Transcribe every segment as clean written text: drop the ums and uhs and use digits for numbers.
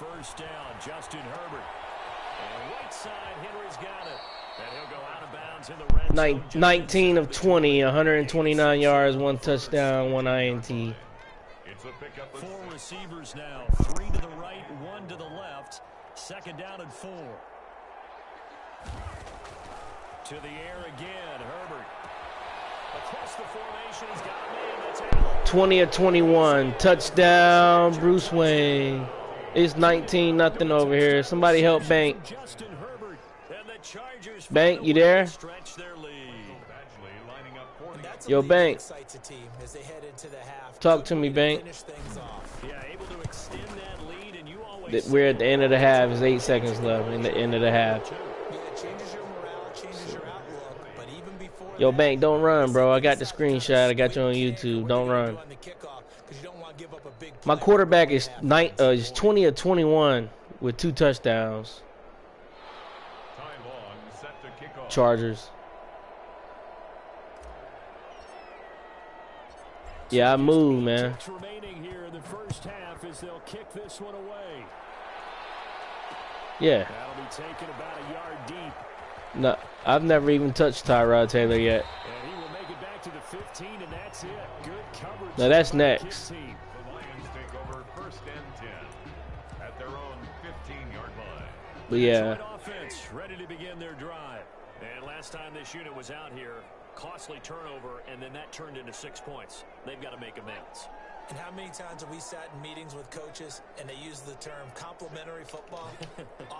first down. Justin Herbert. And right side, Henry's got it. And he'll go out of bounds in the red zone. 19 of 20, 129 yards, 1 touchdown, 1 INT. Four receivers now. 3 to the right, 1 to the left. Second down and 4. To the air again, Herbert. Across the formation, he's got a man that's out. 20 of 21, touchdown, Bruce Wayne. It's 19-0 over here. Somebody help Bank. Bank, you there? Yo, Bank. Talk to me, Bank. We're at the end of the half. There's 8 seconds left in the end of the half. Yo, Bank, don't run, bro. I got the screenshot. I got you on YouTube. Don't run. My quarterback is 20 of 21 with 2 touchdowns. Chargers. Yeah, I moved, man. Yeah. No, I've never even touched Tyrod Taylor yet. Now that's next. But yeah. Ready to begin their drive. And last time this unit was out here, costly turnover, and then that turned into 6 points. They've got to make amends. And how many times have we sat in meetings with coaches and they use the term complementary football?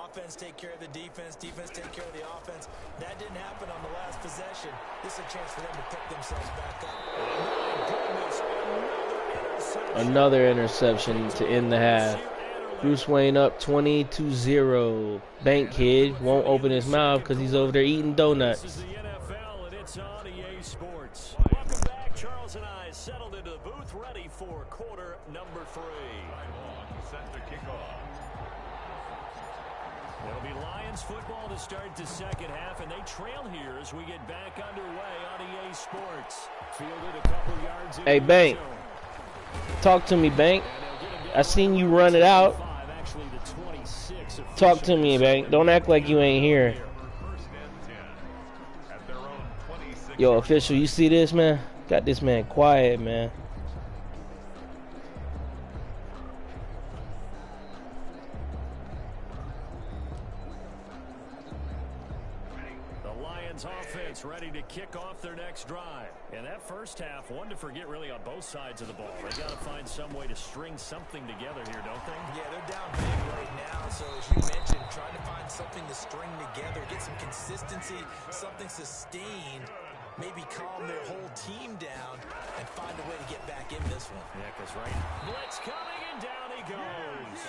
Offense take care of the defense, defense take care of the offense. That didn't happen on the last possession. This is a chance for them to pick themselves back up. Another interception to end the half. Bruce Wayne up 20-0. Bank kid won't open his mouth because he's over there eating donuts. This is the NFL, and it's on EA Sports. Welcome back. Charles and I settled into the booth, ready for quarter number 3. Set to kick off. It'll be Lions football to start the second half, and they trail here as we get back underway on EA Sports. Fielded a couple yards in. Hey, Bank. Talk to me, Bank. I seen you run it out. Talk to me, Bank. Don't act like you ain't here. Yo, official, you see this, man? Got this man quiet, man. The Lions offense ready to kick off their next drive. And that first half, one to forget really on both sides of the ball. They got to find some way to string something together here, don't they? Yeah, they're down big right now. So as you mentioned, trying to find something to string together, get some consistency, something sustained, maybe calm their whole team down and find a way to get back in this one. Yeah, because right, blitz coming and down he goes.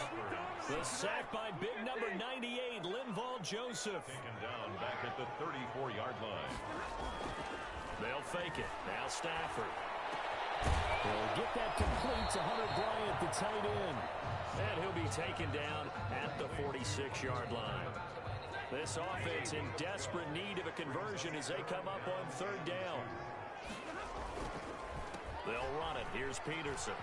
The sack by big number 98, Linval Joseph. Taken down back at the 34-yard line. They'll fake it. Now Stafford. He'll get that complete to Hunter Bryant, the tight end. And he'll be taken down at the 46-yard line. This offense in desperate need of a conversion as they come up on third down. They'll run it. Here's Peterson.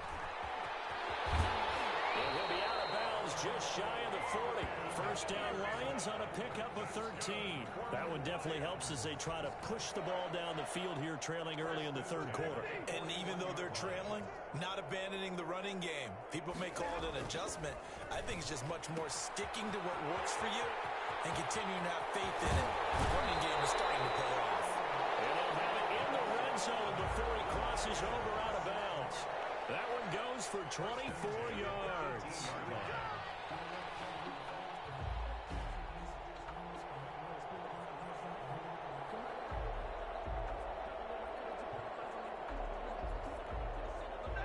And he'll be out of bounds just shy of the 40. First down Lions on a pickup of 13. That one definitely helps as they try to push the ball down the field here, trailing early in the third quarter. And even though they're trailing, not abandoning the running game. People may call it an adjustment. I think it's just much more sticking to what works for you and continuing to have faith in it. The running game is starting to pay off. And they'll have it in the red zone before he crosses over out of bounds. That one goes for 24 yards.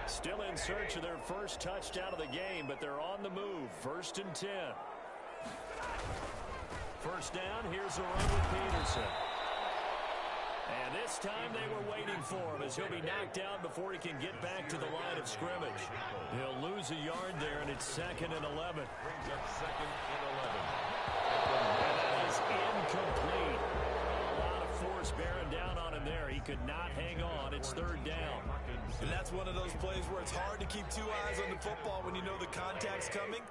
Still in search of their first touchdown of the game, but they're on the move. 1st and 10. First down, here's a run with Peterson. And this time they were waiting for him as he'll be knocked down before he can get back to the line of scrimmage. He'll lose a yard there, and it's 2nd and 11. Brings up 2nd and 11. And that is incomplete. A lot of force bearing down on him there. He could not hang on. It's 3rd down. And that's one of those plays where it's hard to keep 2 eyes on the football when you know the contact's coming.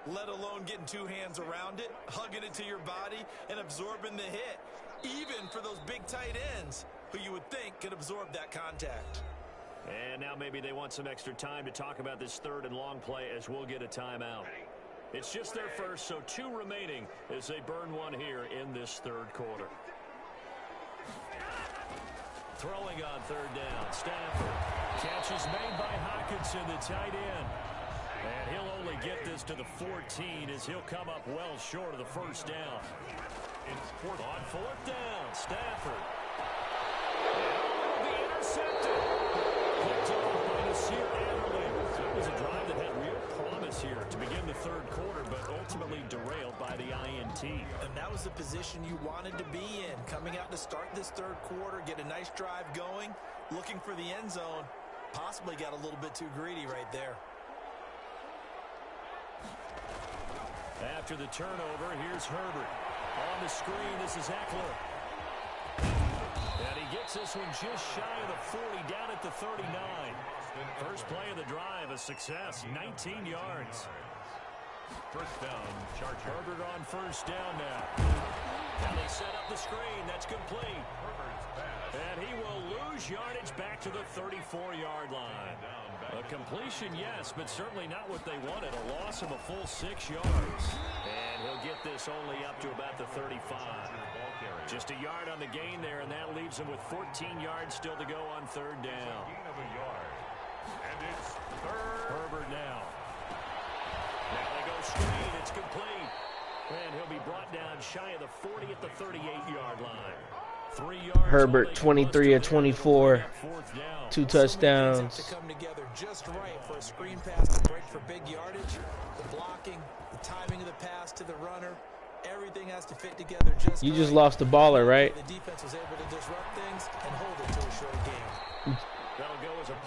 let alone getting two hands around it, hugging it to your body, and absorbing the hit, even for those big tight ends who you would think could absorb that contact. And now maybe they want some extra time to talk about this third and long play as we'll get a timeout. It's just their first, so 2 remaining as they burn one here in this third quarter. Throwing on third down, Stafford. Catch is made by Hockenson, the tight end. And he'll only get this to the 14 as he'll come up well short of the first down. It's on fourth down, Stafford. And will be intercepted. Picked off by Nasir Adderley. That was a drive that had real promise here to begin the third quarter, but ultimately derailed by the INT. And that was the position you wanted to be in, coming out to start this third quarter, get a nice drive going, looking for the end zone. Possibly got a little bit too greedy right there. After the turnover, here's Herbert. On the screen, this is Eckler. And he gets this one just shy of the 40, down at the 39. First play of the drive, a success, 19 yards. First down, Charger. Herbert on first down now. Now they set up the screen. That's complete. Herbert's pass. And he will lose yardage back to the 34-yard line. A completion, yes, but certainly not what they wanted. A loss of a full 6 yards. And he'll get this only up to about the 35. Just a yard on the gain there, and that leaves him with 14 yards still to go on third down. Gain of a yard. And it's third. Herbert now. Now they go screen. It's complete. And he'll be brought down shy of the 40 at the 38-yard line. 3 yards. Herbert, 23 of 24, 2 touchdowns. To come together just right for a screen pass to break for big yardage. The blocking, the timing of the pass to the runner, everything has to fit together just You right. just lost the baller, right? The defense was able to disrupt things and hold it to a short game.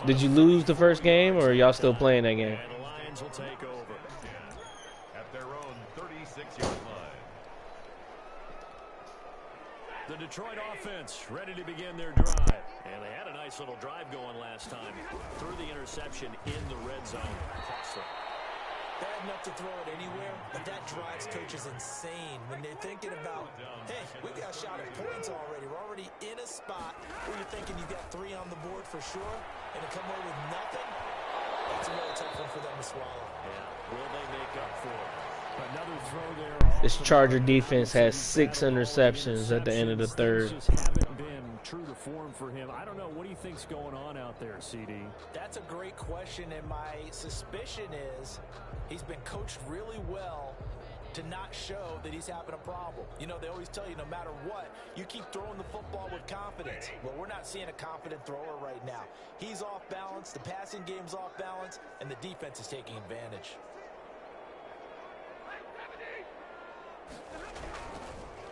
Did you lose the first game, or are y'all still playing that game? And the Lions will take over. At their own 36-yard line. The Detroit offense ready to begin their drive. And they had a nice little drive going last time. Threw the interception in the red zone. Cost them. Bad enough to throw it anywhere, but that drives coaches insane when they're thinking about, hey, we've got a shot at points already. We're already in a spot where you're thinking you've got 3 on the board for sure, and to come away with nothing, that's a really tough one for them to swallow. Yeah, will they make up for it? Another throw there. This Charger defense has 6 interceptions at the end of the third. Haven't been true to form for him. I don't know. What do you think's going on out there, CD? That's a great question, and my suspicion is he's been coached really well to not show that he's having a problem. You know, they always tell you no matter what, you keep throwing the football with confidence. Well, we're not seeing a confident thrower right now. He's off balance, the passing game's off balance, and the defense is taking advantage.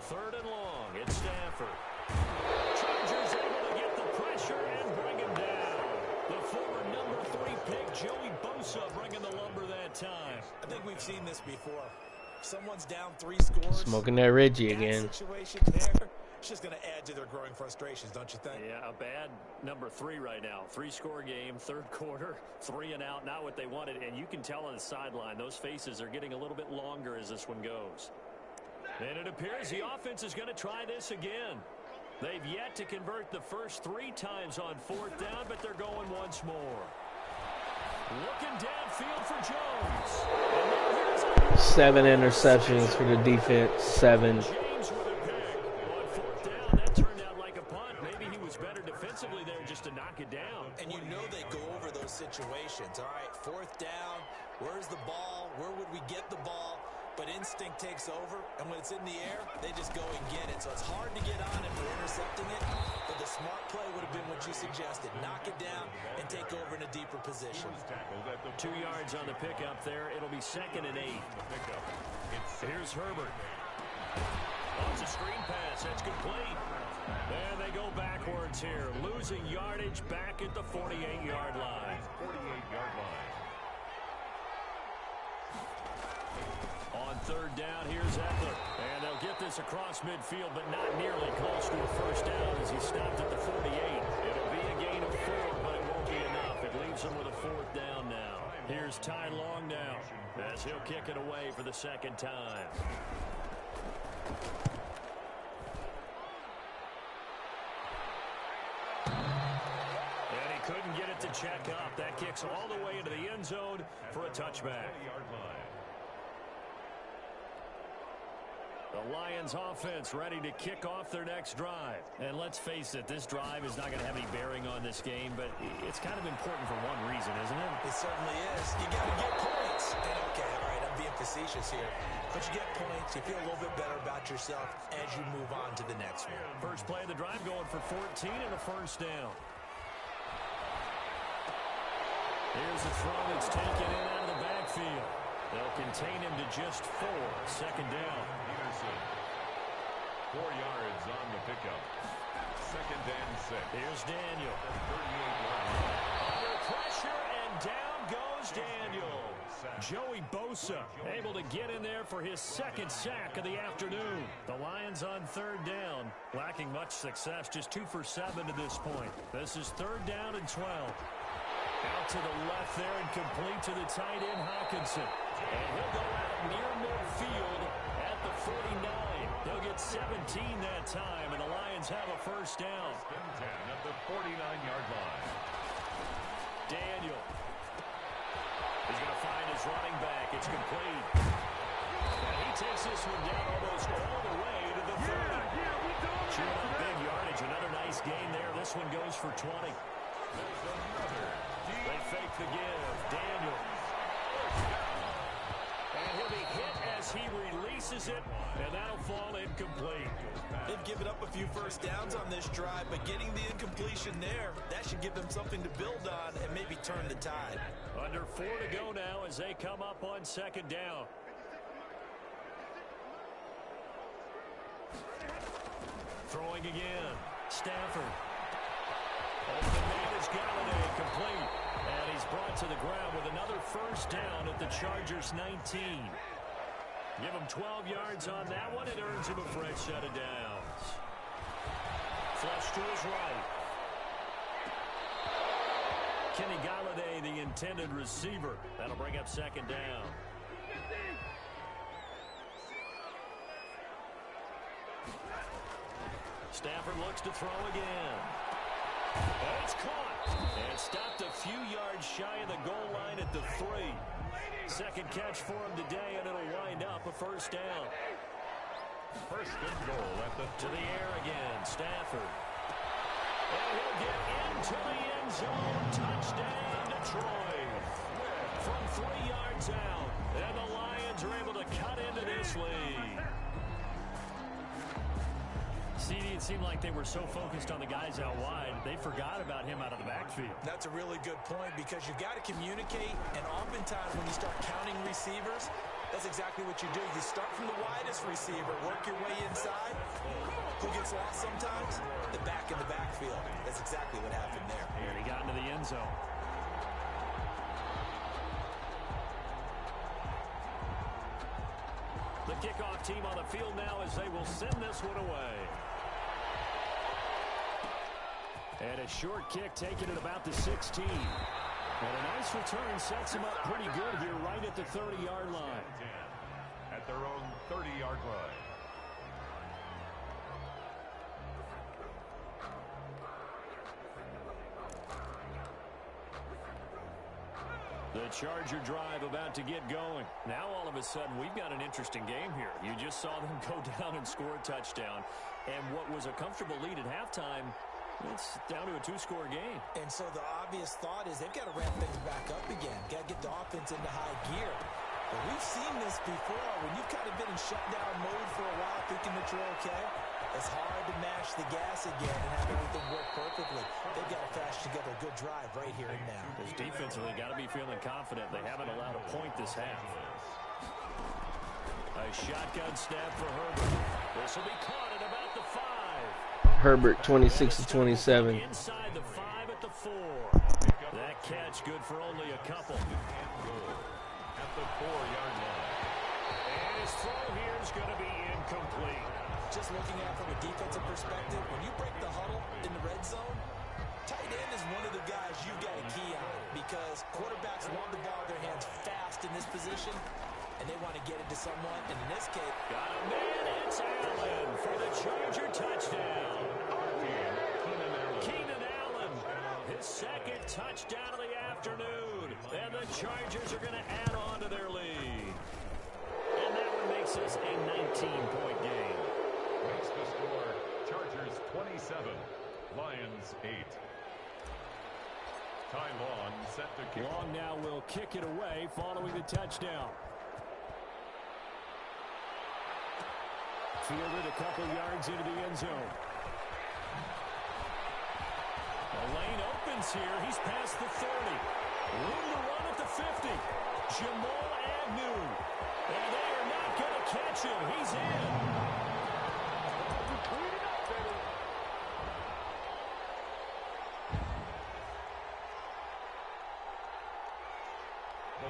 Third and long, it's Stafford. Chargers able to get the pressure and bring him down. The former number 3 pick, Joey Bosa, bringing the lumber that time. I think we've seen this before. Someone's down 3 scores. Smoking that Reggie again. That situation there, it's just going to add to their growing frustrations, don't you think? Yeah, a bad number 3 right now. 3-score game, third quarter, 3 and out, not what they wanted. And you can tell on the sideline, those faces are getting a little bit longer as this one goes. And it appears the offense is going to try this again. They've yet to convert the first 3 times on fourth down, but they're going once more. Looking downfield for Jones. 7 interceptions for the defense, 7. James with a pick. On fourth down, that turned out like a punt. Maybe he was better defensively there just to knock it down. And you know they go over those situations. All right, fourth down, where's the ball? Where would we get the ball? But instinct takes over, and when it's in the air, they just go and get it. So it's hard to get on him for intercepting it, but the smart play would have been what you suggested. Knock it down and take over in a deeper position. 2 yards on the pickup there. It'll be 2nd and 8. Here's Herbert. Oh, it's a screen pass. That's complete. And they go backwards here, losing yardage back at the 48-yard line. 48-yard line. On third down, here's Eckler. And they'll get this across midfield, but not nearly close to a first down as he stopped at the 48. It'll be a gain of 4, but it won't be enough. It leaves him with a fourth down now. Here's score's tied long now as he'll kick it away for the second time. And he couldn't get it to check up. That kicks all the way into the end zone for a touchback. The Lions offense ready to kick off their next drive. And let's face it, this drive is not going to have any bearing on this game, but it's kind of important for one reason, isn't it? It certainly is. You got to get points. And okay, all right, I'm being facetious here. But you get points, you feel a little bit better about yourself as you move on to the next one. First play of the drive going for 14 and a first down. Here's a throw that's taken in out of the backfield. They'll contain him to just 4. Second down. 4 yards on the pickup. Second and 6. Here's Daniel. 38-yard Under pressure, and down goes Daniel. Joey Bosa able to get in there for his second sack of the afternoon. The Lions on third down, lacking much success, just 2 for 7 to this point. This is third down and 12. Out to the left there and complete to the tight end, Hawkinson. And he'll go out near midfield at the 49. They'll get 17 that time, and the Lions have a first down. 10 at the 49-yard line. Daniel. He's going to find his running back. It's complete. And he takes this one down almost all the way to the 30. Chewing up big yardage. Another nice gain there. This one goes for 20. They fake the give. Daniel. And he'll be hit as he releases it, and that'll fall incomplete. They've given up a few first downs on this drive, but getting the incompletion there, that should give them something to build on and maybe turn the tide. Under 4 to go now as they come up on second down. Throwing again. Stafford. Over the man is Galladay, complete. And he's brought to the ground with another first down at the Chargers' 19. Give him 12 yards on that one. It earns him a fresh set of downs. Flush to his right. Kenny Galladay, the intended receiver. That'll bring up second down. Stafford looks to throw again. And it's caught. And stopped a few yards shy of the goal line at the 3. Second catch for him today, and it'll wind up a first down. First and goal at the to the air again. Stafford. And he'll get into the end zone. Touchdown, Detroit. From 3 yards out. And the Lions are able to cut into this lead. CD, it seemed like they were so focused on the guys out wide, they forgot about him out of the backfield. That's a really good point because you've got to communicate, and oftentimes when you start counting receivers, that's exactly what you do. You start from the widest receiver, work your way inside. Who gets lost sometimes? The back in the backfield. That's exactly what happened there. And he got into the end zone. The kickoff team on the field now as they will send this one away. And a short kick taken at about the 16. And a nice return sets him up pretty good here right at the 30-yard line. At their own 30-yard line. The Charger drive about to get going. Now all of a sudden we've got an interesting game here. You just saw them go down and score a touchdown. And what was a comfortable lead at halftime, it's down to a 2-score game. And so the obvious thought is they've got to ramp things back up again. Got to get the offense into high gear. But we've seen this before. When you've kind of been in shutdown mode for a while thinking that you're okay, it's hard to mash the gas again and have everything work perfectly. They've got to fashion together a good drive right here and now. Because defensively, got to be feeling confident. They haven't allowed a point this half. A shotgun snap for Herbert. This will be caught at about the 5. Herbert, 26-27. Inside the 5 at the 4. That catch good for only a couple. At the 4-yard line. And his throw here is going to be incomplete. Just looking at it from a defensive perspective, when you break the huddle in the red zone, tight end is one of the guys you've got to key on because quarterbacks want the ball in their hands in this position, and they want to get it to someone. And in this case, got a man. It's Allen for the Charger touchdown. Keenan Allen, his second touchdown of the afternoon. And the Chargers are going to add on to their lead. And that one makes this a 19-point game. Makes the score Chargers 27, Lions 8. Ty Long set to kick. Long now will kick it away following the touchdown. Fielded a couple yards into the end zone. The lane opens here. He's past the 30. Room to run at the 50. Jamal Agnew. And they are not going to catch him. He's in.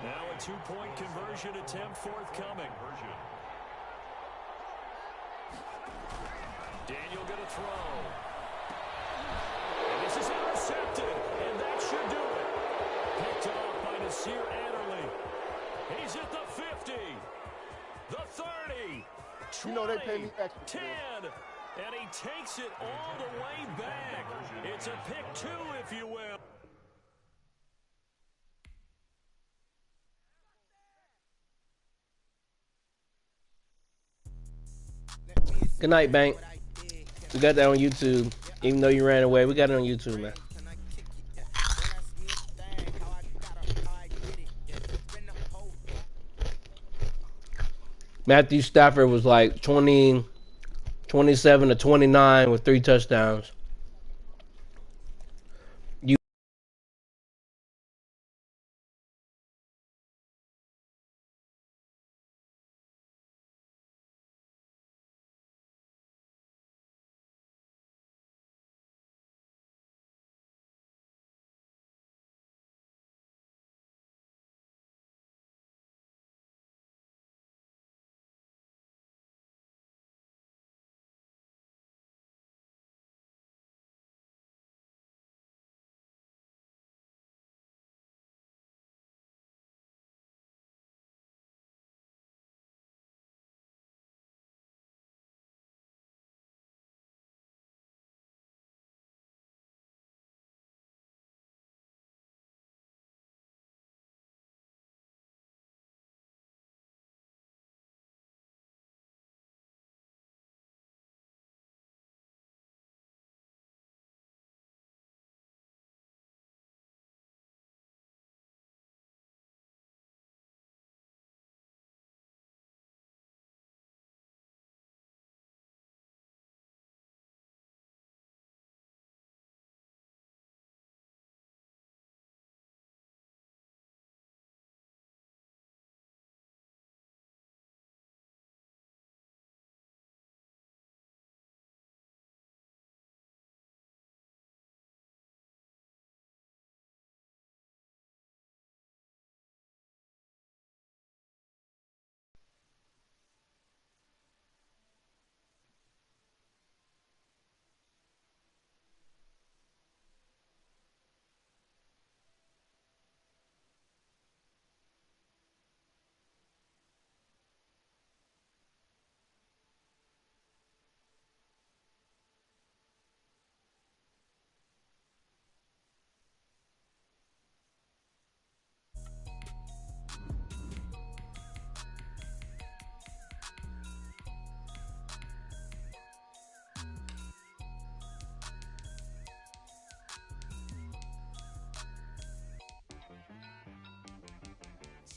Now a two-point conversion attempt forthcoming. Daniel going to throw. And this is intercepted. And that should do it. Picked off by Nasir Adderley. He's at the 50. The 30. 20, you know they pay me extra. 10. And he takes it all the way back. It's a pick two, if you will. Good night, Bank. We got that on YouTube. Even though you ran away, we got it on YouTube, man. Matthew Stafford was like 27 to 29 with 3 touchdowns.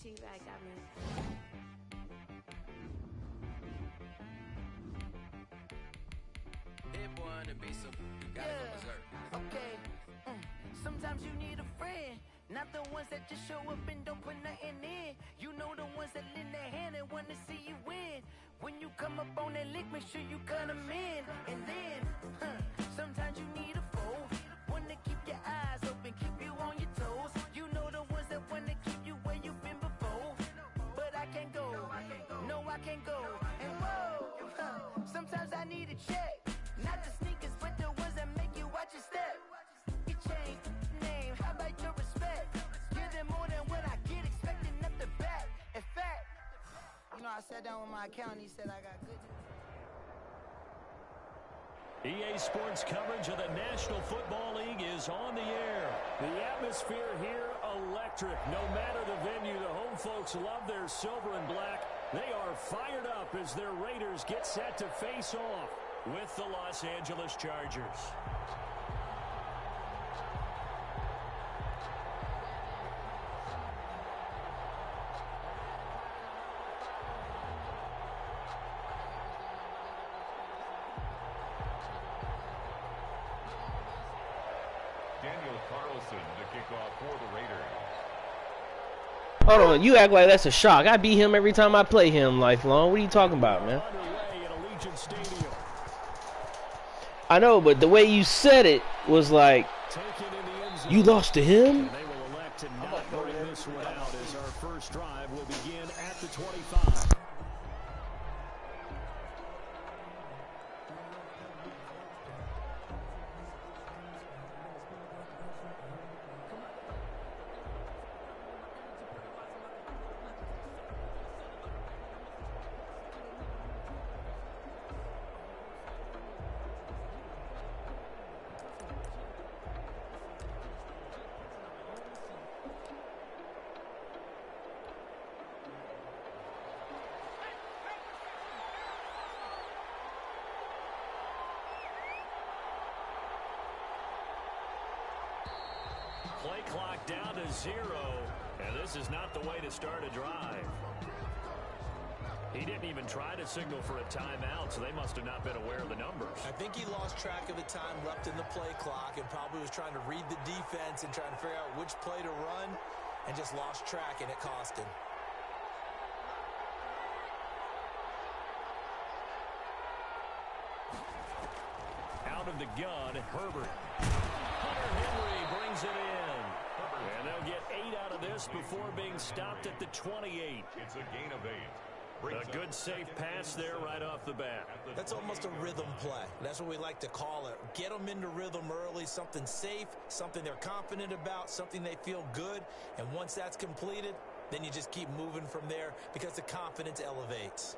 T-Bag got me. Hit boy on the beat, so you gotta go berserk. Okay. Sometimes you need a friend, not the ones that just show up and don't put nothing in. You know the ones that lend their hand and want to see you win. When you come up on that lick, make sure you cut them in. And then, sometimes you need a foe, one to keep your eyes open, keep you on your toes. You know the ones that want to keep you where you've been before. But I can't go, no I can't go. And whoa, sometimes I need a check. Not the sneakers, but the ones that make you watch your step. Your chain, name, how about your respect? Give them more than what I get, expecting nothing back. sat down with my accountant. He said I got good news. EA Sports coverage of the National Football League is on the air. The atmosphere here, electric. No matter the venue, the home folks love their silver and black. They are fired up as their Raiders get set to face off with the Los Angeles Chargers. For the Raiders. Hold on, you act like that's a shock. I beat him every time I play him lifelong. What are you talking about, man? I know, but the way you said it was like, you lost to him? They will elect to not bring this one out as our first drive will begin at the 25. Play clock down to 0, and this is not the way to start a drive. He didn't even try to signal for a timeout, so they must have not been aware of the numbers. I think he lost track of the time left in the play clock and probably was trying to read the defense and trying to figure out which play to run and just lost track, and it cost him. Out of the gun, Herbert. Hunter Henry brings it in. And they'll get 8 out of this before being stopped at the 28. It's a gain of 8. A good safe pass there right off the bat. That's almost a rhythm play. That's what we like to call it. Get them into rhythm early, something safe, something they're confident about, something they feel good. And once that's completed, then you just keep moving from there because the confidence elevates.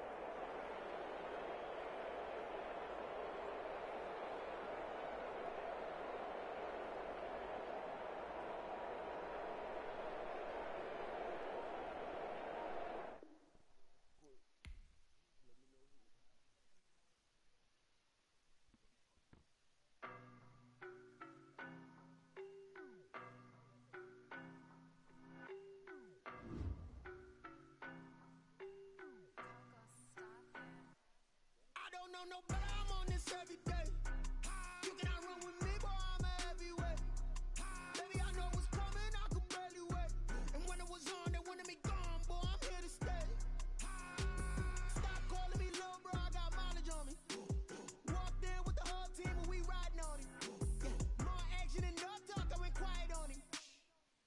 No, but I'm on this every day. You cannot run with me, boy, I'm a heavyweight. Baby, I know what's coming, I could barely wait. And when it was on, they wanted me gone, boy, I'm here to stay. Stop calling me little bro, I got mileage on me. Walked in with the whole team and we riding on him. More action and no talk, I went quiet on him.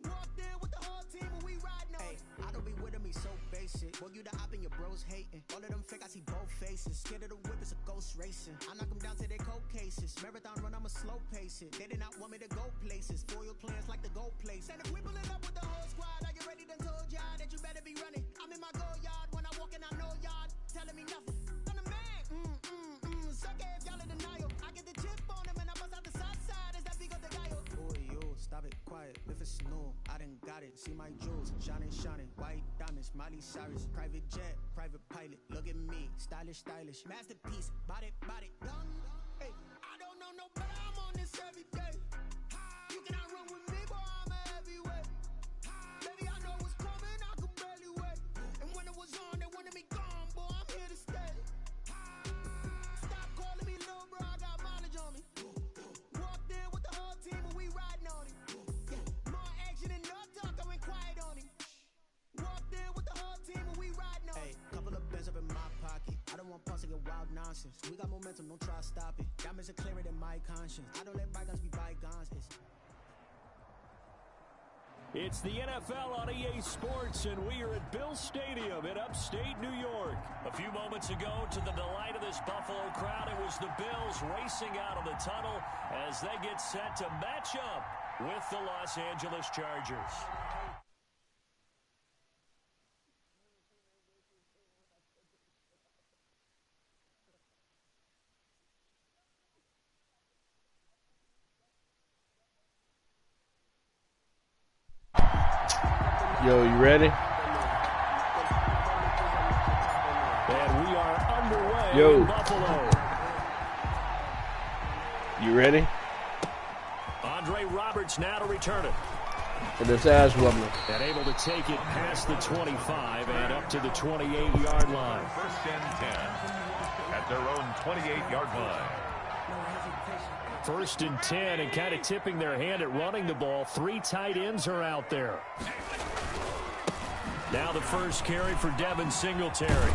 Walked in with the whole team and we riding on him. I don't be with him, he's so basic. Boy, you the op and your bros hating. All of them fake, I see both faces. Scared of the whip, it's a ghost racing. I knock them down to their cold cases. Marathon run, I'ma slow pace it. They did not want me to go places. Foil plans like the gold place. And if we pulling up with the whole squad, I get ready to told y'all that you better be running. I'm in my go yard. When I walk in, I know y'all telling me nothing. I'm the man. Suck if y'all in denial. I get the chip on them and I bust out the south side. Is that big of the guy? Boy, yo, stop it, quiet. If it's new, I done got it. See my jewels, shining, shining. White diamonds, Miley Cyrus. Private jet, private pilot. Look at me, stylish, stylish. Masterpiece, body, body. Hey, I don't know no better, I'm on this every day. You cannot run with me, boy, I'm a heavyweight. Baby, I know what's coming, I could barely wait. And when it was on, they wanted me gone, boy, I'm here to stay. Stop calling me little bro, I got mileage on me. Walked in with the whole team and we riding on him. More action and no talk, I went quiet on him. Walked in with the whole team and we riding on him. Hey, couple of bands up in my pocket. I don't want pause to get wild nonsense. We got momentum, don't try to stop it. Diamonds are clearer than my conscience. I don't let bygones be bygones. It's the NFL on EA Sports, and we are at Bill Stadium in upstate New York. A few moments ago, to the delight of this Buffalo crowd, it was the Bills racing out of the tunnel as they get set to match up with the Los Angeles Chargers. Yo, you ready? And we are underway Yo. in Buffalo. You ready? Andre Roberts now to return it. For this ass whooping. And able to take it past the 25 and up to the 28-yard line. First and 10 at their own 28-yard line. First and 10 and kind of tipping their hand at running the ball. 3 tight ends are out there. Now the first carry for Devin Singletary.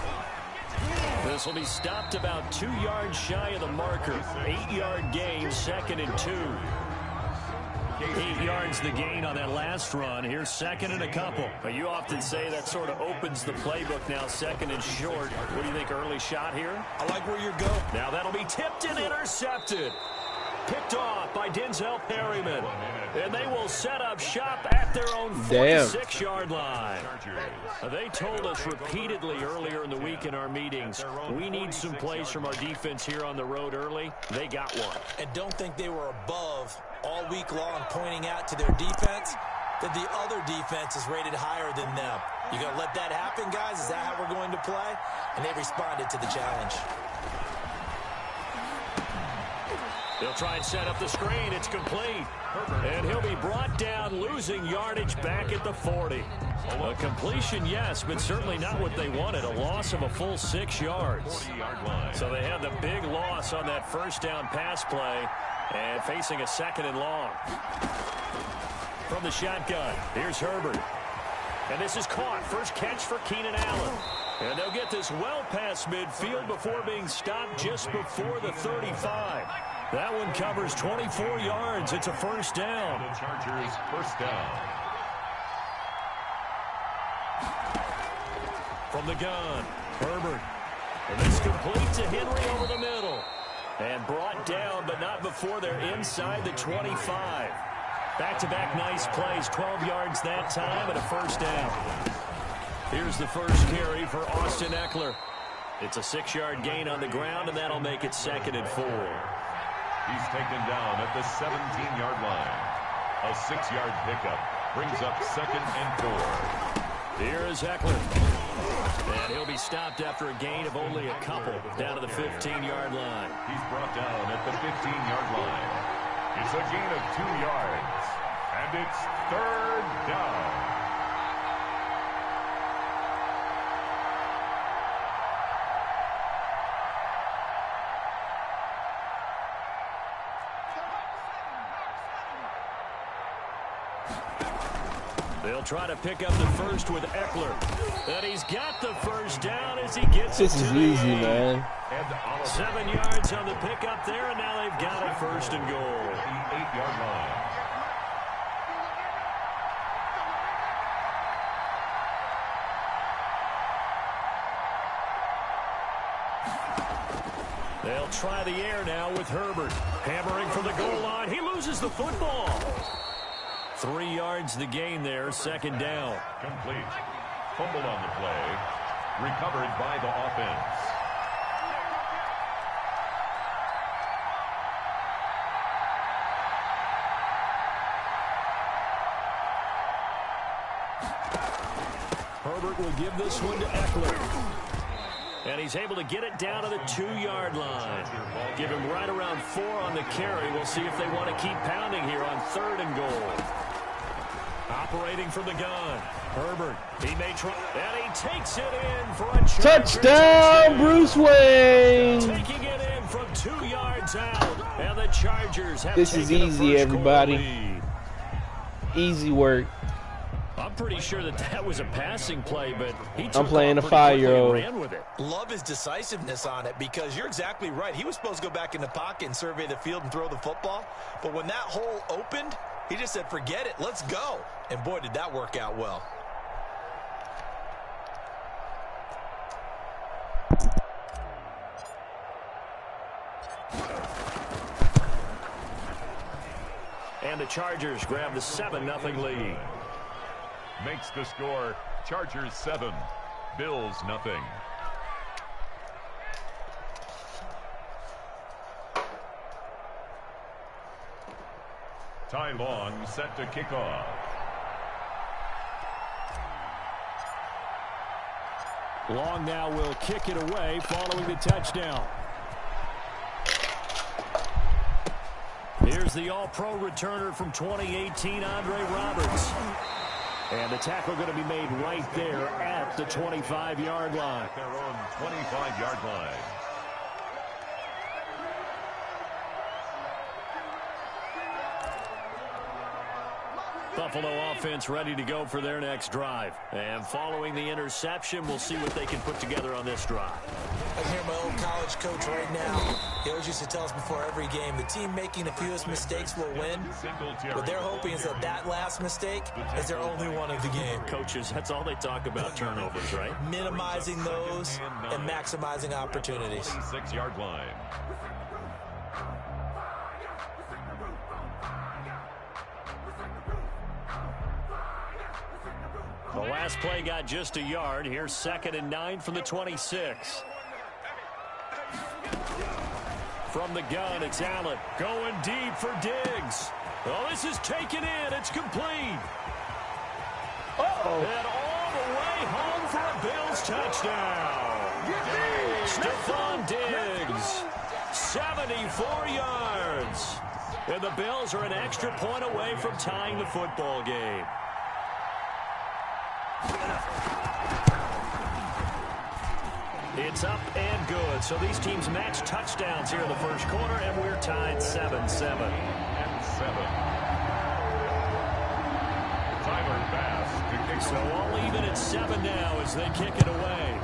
This will be stopped about 2 yards shy of the marker. 8-yard gain, 2nd and 2. 8 yards the gain on that last run. Here's 2nd and a couple. But you often say that sort of opens the playbook now, 2nd and short. What do you think, early shot here? I like where you're going. Now that'll be tipped and intercepted. Picked off by Denzel Perryman. And they will set up shop at their own 46-yard line. They told us repeatedly earlier in the week in our meetings, we need some plays from our defense here on the road early. They got one. And don't think they were above all week long pointing out to their defense that the other defense is rated higher than them. You going to let that happen, guys? Is that how we're going to play? And they responded to the challenge. They'll try and set up the screen. It's complete. And he'll be brought down, losing yardage back at the 40. A completion, yes, but certainly not what they wanted. A loss of a full 6 yards. So they had the big loss on that first down pass play and facing a 2nd and long. From the shotgun, here's Herbert. And this is caught. First catch for Keenan Allen. And they'll get this well past midfield before being stopped just before the 35. That one covers 24 yards. It's a first down. The Chargers first down. From the gun, Herbert. And it's complete to Henry over the middle. And brought down, but not before they're inside the 25. Back-to-back nice plays, 12 yards that time and a first down. Here's the first carry for Austin Eckler. It's a 6-yard gain on the ground, and that'll make it 2nd and 4. He's taken down at the 17-yard line. A 6-yard pickup brings up 2nd and 4. Here is Eckler. And he'll be stopped after a gain of only a couple down to the 15-yard line. He's brought down at the 15-yard line. It's a gain of 2 yards. And it's 3rd down. They'll try to pick up the first with Eckler. And he's got the first down as he gets This it is to easy, the 8. man. 7 yards on the pickup there, and now they've got it 1st and goal. The 8-yard line. They'll try the air now with Herbert. Hammering from the goal line. He loses the football. 3 yards the gain there, 2nd down. Complete. Fumbled on the play. Recovered by the offense. Herbert will give this one to Eckler. And he's able to get it down to the 2-yard line. Give him right around 4 on the carry. We'll see if they want to keep pounding here on 3rd and goal. Operating from the gun. Herbert. He may try. And he takes it in for a Touchdown, Bruce Wayne. Taking it in from 2 yards out. And the Chargers have This is taken a easy, first everybody. quarter lead. Easy work. I'm pretty sure that was a passing play, but he took I'm playing off a pretty quickly and 5-year-old. ran with it. Love his decisiveness on it because you're exactly right. He was supposed to go back in the pocket and survey the field and throw the football. But when that hole opened, he just said, forget it, let's go. And boy, did that work out well. And the Chargers grab the 7-0 lead. Makes the score Chargers 7, Bills nothing. Ty Long set to kick off. Long now will kick it away following the touchdown. Here's the all-pro returner from 2018, Andre Roberts. And the tackle going to be made right there at the 25-yard line. At their own 25-yard line. Buffalo offense ready to go for their next drive. And following the interception, we'll see what they can put together on this drive. I can hear my old college coach right now. He always used to tell us before every game, the team making the fewest mistakes will win. What they're hoping is that last mistake is their only one of the game. Coaches, that's all they talk about, turnovers, right? Minimizing those and maximizing opportunities. 26-yard line. The last play got just a yard. Here's 2nd and 9 from the 26. From the gun, it's Allen going deep for Diggs. Oh, this is taken in. It's complete. Uh-oh. And all the way home for a Bills touchdown. Stephon Diggs, 74 yards. And the Bills are an extra point away from tying the football game. It's up and good. So these teams match touchdowns here in the first quarter, and we're tied 7-7. And 7. Tyler Bass to kick. So all even at 7 now as they kick it away.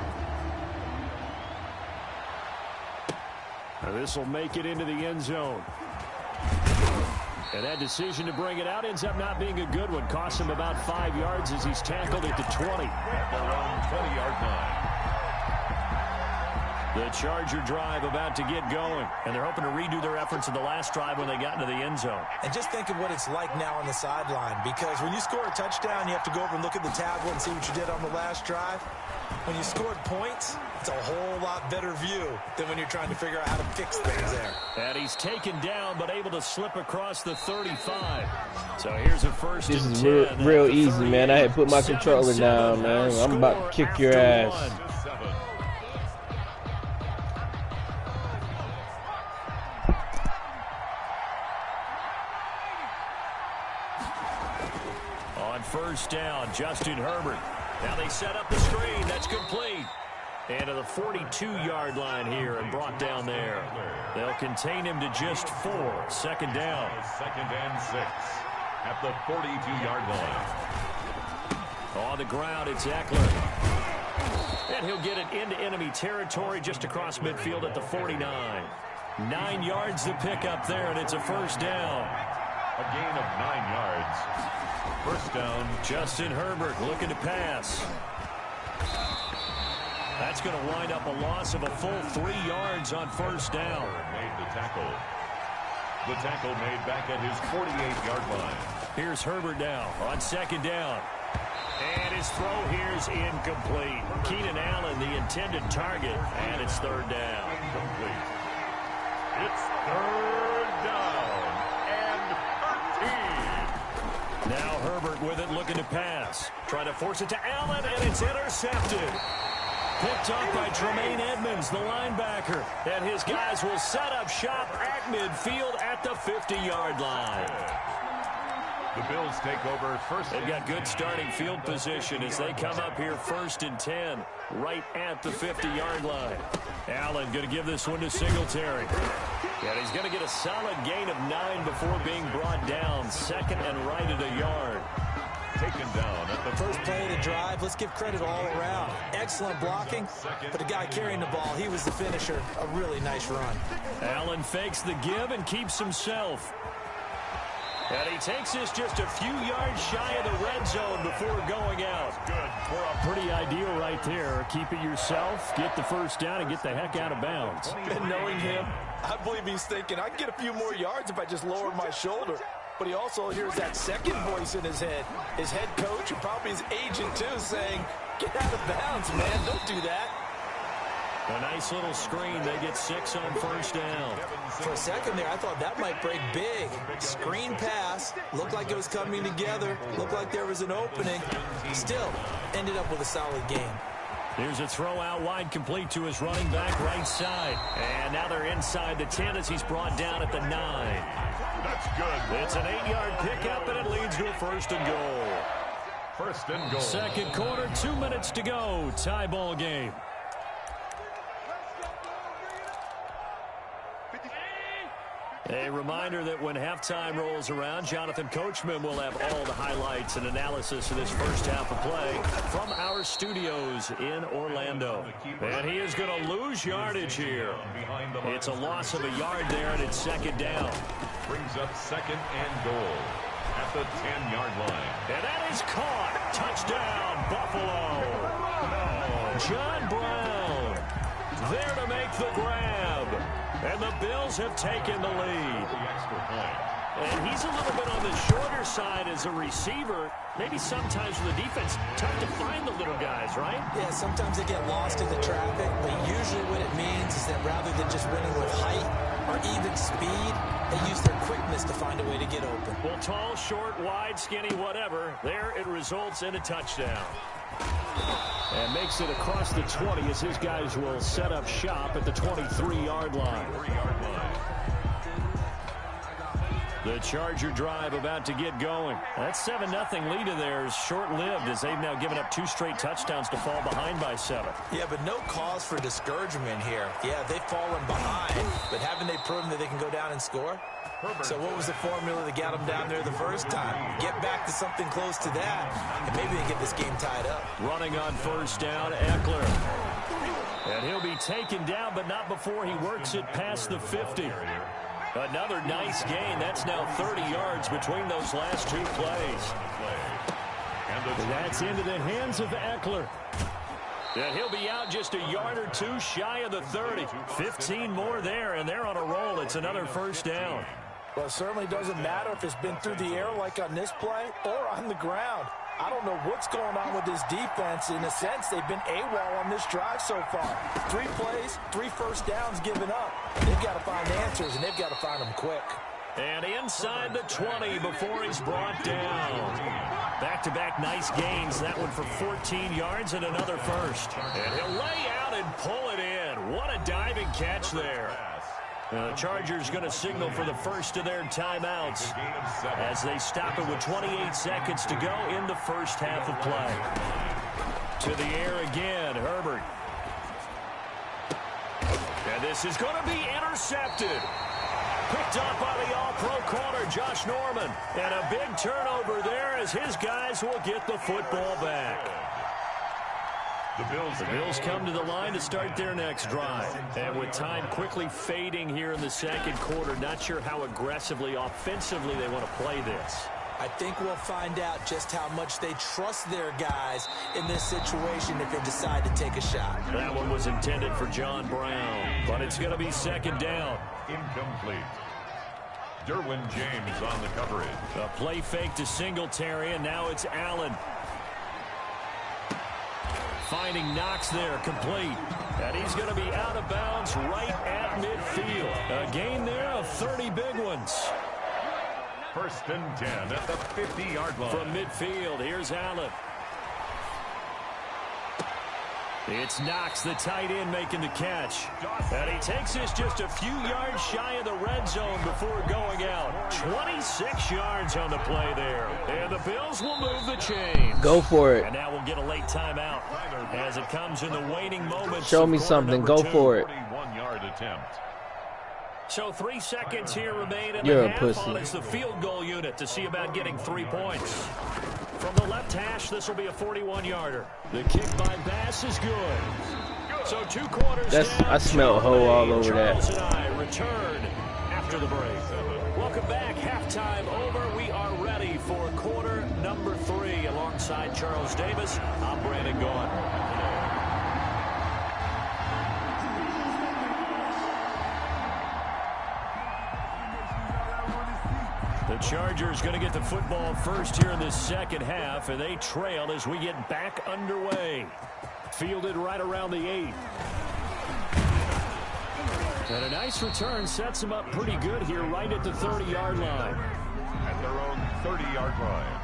This will make it into the end zone. And that decision to bring it out ends up not being a good one. Costs him about 5 yards as he's tackled at the 20. Around 20-yard line. The Charger drive about to get going. And they're hoping to redo their efforts in the last drive when they got into the end zone. And just think of what it's like now on the sideline. Because when you score a touchdown, you have to go over and look at the tablet and see what you did on the last drive. When you scored points, it's a whole lot better view than when you're trying to figure out how to fix things there. And he's taken down, but able to slip across the 35. So here's a 1st This and is 10. real easy, man. I had put my controller down, man. I'm about to kick your ass. On 1st down, Justin Herbert. Now they set up the screen. That's complete. And to the 42-yard line here and brought down there. They'll contain him to just 4. 2nd down. 2nd and 6 at the 42-yard line. On the ground, it's Eckler. And he'll get it into enemy territory just across midfield at the 49. 9 yards to pick up there, and it's a 1st down. A gain of 9 yards. 1st down. Justin Herbert looking to pass. That's going to wind up a loss of a full 3 yards on 1st down. Made the tackle. The tackle made back at his 48-yard line. Here's Herbert now on 2nd down. And his throw here's incomplete. Keenan Allen, the intended target, and it's 3rd down. Incomplete. It's 3rd down and 13. Now Herbert with it, looking to pass. Trying to force it to Allen, and it's intercepted. Picked up by Tremaine Edmonds, the linebacker. And his guys will set up shop at midfield at the 50-yard line. The Bills take over 1st. They've got good starting field position as they come up here 1st and 10, right at the 50-yard line. Allen going to give this one to Singletary. And he's going to get a solid gain of 9 before being brought down. 2nd and right at a yard. Taken down at the First play of the drive, let's give credit all around. Excellent blocking, but the guy carrying the ball, he was the finisher. A really nice run. Allen fakes the give and keeps himself. And he takes this just a few yards shy of the red zone before going out. Good. Pretty ideal right there. Keep it yourself, get the 1st down, and get the heck out of bounds. And knowing him, I believe he's thinking, I can get a few more yards if I just lower my shoulder. But he also hears that second voice in his head. His head coach, and probably his agent too, saying, get out of bounds, man. Don't do that. A nice little screen. They get 6 on 1st down. For a second there, I thought that might break big. Screen pass. Looked like it was coming together. Looked like there was an opening. Still, ended up with a solid game. Here's a throw out wide, complete to his running back right side. And now they're inside the 10 as he's brought down at the 9. That's good. It's an 8-yard pickup, and it leads to a 1st and goal. 1st and goal. Second quarter, 2 minutes to go. Tie ball game. A reminder that when halftime rolls around, Jonathan Coachman will have all the highlights and analysis of this first half of play from our studios in Orlando. And he is going to lose yardage here. It's a loss of a yard there, and it's 2nd down. Brings up 2nd and goal at the 10-yard line. And that is caught. Touchdown, Buffalo. John Brown there to make the grab. And the Bills have taken the lead. And he's a little bit on the shorter side as a receiver. Maybe sometimes for the defense, tough to find the little guys, right? Yeah, sometimes they get lost in the traffic, but usually what it means is that rather than just winning with height or even speed, they use their quickness to find a way to get open. Well, tall, short, wide, skinny, whatever, there it results in a touchdown. And makes it across the 20 as his guys will set up shop at the 23-yard line. The Charger drive about to get going. That 7-0 lead of theirs short-lived as they've now given up 2 straight touchdowns to fall behind by 7. Yeah, but no cause for discouragement here. Yeah, they've fallen behind, but haven't they proven that they can go down and score? So what was the formula that got them down there the first time? Get back to something close to that, and maybe they get this game tied up. Running on 1st down, Eckler. And he'll be taken down, but not before he works it past the 50. Another nice gain. That's now 30 yards between those last 2 plays. And that's into the hands of Eckler. And he'll be out just a yard or 2 shy of the 30. 15 more there, and they're on a roll. It's another 1st down. Well, it certainly doesn't matter if it's been through the air like on this play or on the ground. I don't know what's going on with this defense. In a sense, they've been AWOL on this drive so far. 3 plays, 3 first downs given up. They've got to find answers, and they've got to find them quick. And inside the 20 before he's brought down. Back-to-back nice gains. That one for 14 yards and another 1st. And he'll lay out and pull it in. What a diving catch there. The Chargers going to signal for the first of their timeouts as they stop it with 28 seconds to go in the first half of play. To the air again, Herbert. And this is going to be intercepted. Picked up by the all-pro corner, Josh Norman. And a big turnover there as his guys will get the football back. The Bills come to the line to start their next drive. And with time quickly fading here in the second quarter, not sure how aggressively, offensively they want to play this. I think we'll find out just how much they trust their guys in this situation if they decide to take a shot. That one was intended for John Brown, but it's going to be 2nd down. Incomplete. Derwin James on the coverage. A play fake to Singletary, and now it's Allen. Finding Knox there, complete. And he's going to be out of bounds right at midfield. A gain there of 30 big ones. 1st and 10 at the 50-yard line. From midfield, here's Allen. It's Knox, the tight end, making the catch. And he takes this just a few yards shy of the red zone before going out. 26 yards on the play there. And the Bills will move the chains. Go for it. And now we'll get a late timeout as it comes in the waning moments. Show me something. Go for it. 41-yard attempt. So 3 seconds here remain in You're the a half pussy. on as the field goal unit to see about getting 3 points. From the left hash, this will be a 41-yarder. The kick by Bass is good. So 2 quarters down. I smell hoe all over Charles that. and I return after the break. Welcome back. Halftime over. We are ready for quarter number 3. Alongside Charles Davis, I'm Brandon Gaughan. The Chargers going to get the football first here in this second half, and they trail as we get back underway. Fielded right around the 8. And a nice return sets them up pretty good here right at the 30-yard line. At their own 30-yard line.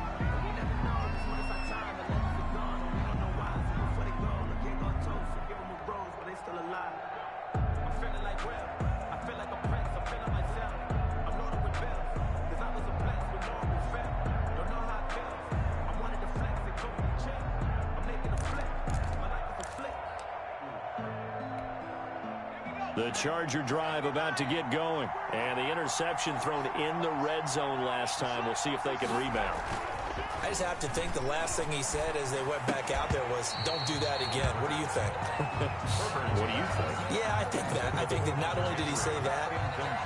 The Charger drive about to get going. And the interception thrown in the red zone last time. We'll see if they can rebound. I just have to think the last thing he said as they went back out there was, don't do that again. What do you think? What do you think? Yeah, I think that. I think that not only did he say that,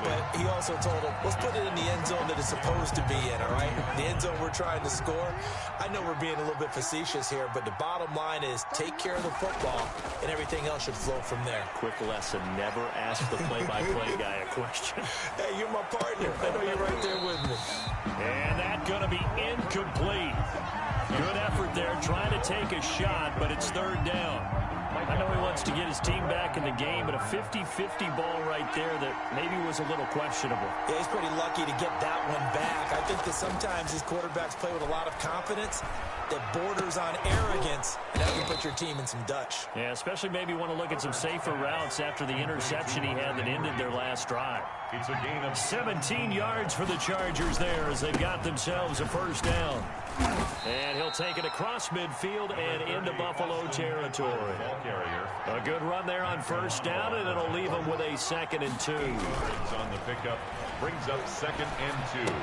but he also told him, let's put it in the end zone that it's supposed to be in, all right? The end zone we're trying to score. I know we're being a little bit facetious here, but the bottom line is take care of the football, and everything else should flow from there. Quick lesson, never ask the play-by-play guy a question. Hey, you're my partner. I know you're right there with me. And that's going to be incomplete. Good effort there, trying to take a shot, but it's third down. I know he wants to get his team back in the game, but a 50-50 ball right there that maybe was a little questionable. Yeah, he's pretty lucky to get that one back. I think that sometimes these quarterbacks play with a lot of confidence that borders on arrogance, and that can put your team in some Dutch. Yeah, especially maybe want to look at some safer routes after the interception he had that ended their last drive. It's a gain of 17 yards for the Chargers there as they've got themselves a first down. And he'll take it across midfield and into Buffalo territory. A good run there on first down, and it'll leave him with a 2nd and 2. on the pickup, brings up 2nd and 2.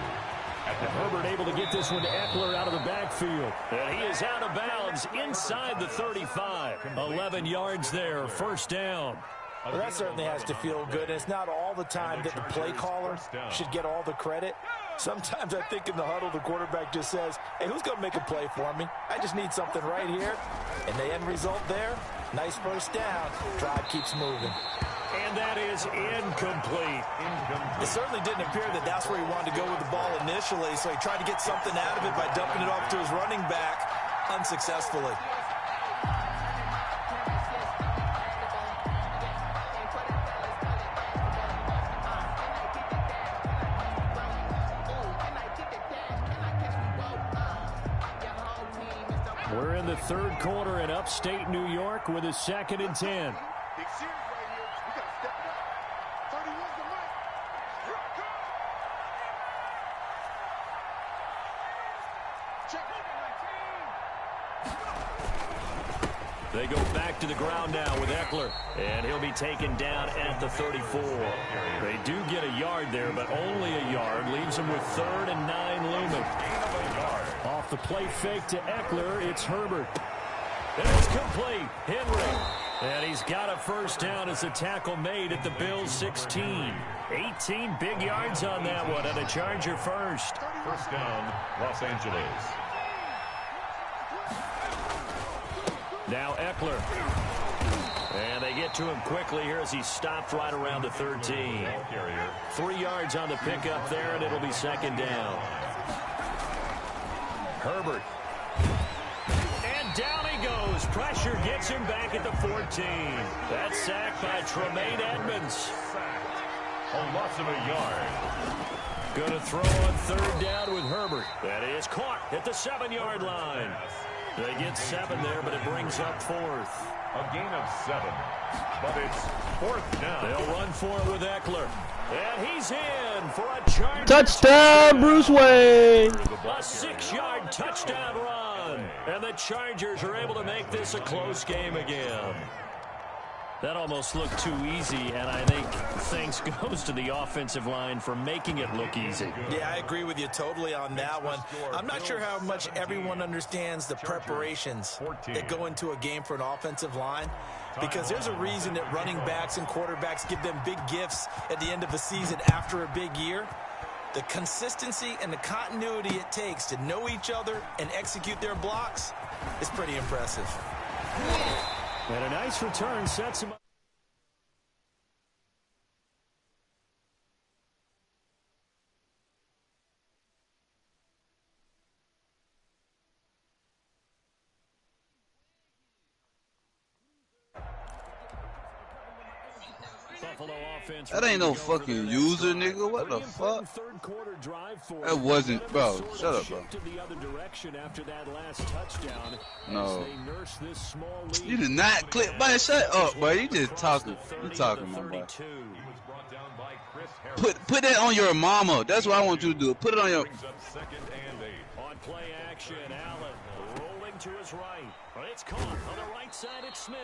Herbert able to get this one to Eckler out of the backfield. And he is out of bounds inside the 35. 11 yards there, first down. Well, that certainly has to feel good. And it's not all the time that the play caller should get all the credit. Sometimes I think in the huddle, the quarterback just says, hey, who's going to make a play for me? I just need something right here. And the end result there, nice first down. Drive keeps moving. And that is incomplete. It certainly didn't appear that that's where he wanted to go with the ball initially, so he tried to get something out of it by dumping it off to his running back unsuccessfully. We're in the third quarter in upstate New York with a 2nd and 10. They go back to the ground now with Eckler, and he'll be taken down at the 34. They do get a yard there, but only a yard. Leaves them with 3rd and 9 looming. Off the play fake to Eckler, it's Herbert. And it's complete. Henry. And he's got a first down as a tackle made at the Bills' 16. 18 big yards on that one, and a Charger first. First down, Los Angeles. Now Eckler. And they get to him quickly here as he stopped right around the 13. 3 yards on the pickup there, and it'll be 2nd down. Herbert. And down he goes. Pressure gets him back at the 14. That's sacked by Tremaine Edmonds. A loss of a yard. Going to throw on 3rd down with Herbert. That is caught at the 7-yard line. They get 7 there, but it brings up 4th. A gain of 7, but it's 4th down. They'll run for it with Eckler. And he's in for a Charger Touchdown, Bruce Wayne. A 6-yard touchdown run. And the Chargers are able to make this a close game again. That almost looked too easy, and I think thanks goes to the offensive line for making it look easy. Yeah, I agree with you totally on that one. I'm not sure how much everyone understands the preparations that go into a game for an offensive line, because there's a reason that running backs and quarterbacks give them big gifts at the end of a season after a big year. The consistency and the continuity it takes to know each other and execute their blocks is pretty impressive. And a nice return sets him up. That ain't no fucking user, nigga. What the fuck? That wasn't, bro. Shut up, bro. No. You did not click, man. Shut up, bro. You just talking. You talking, man, bro. Put that on your mama. That's what I want you to do. Put it on your. On play action, Allen rolling to his right. It's caught on the right side. It's Smith.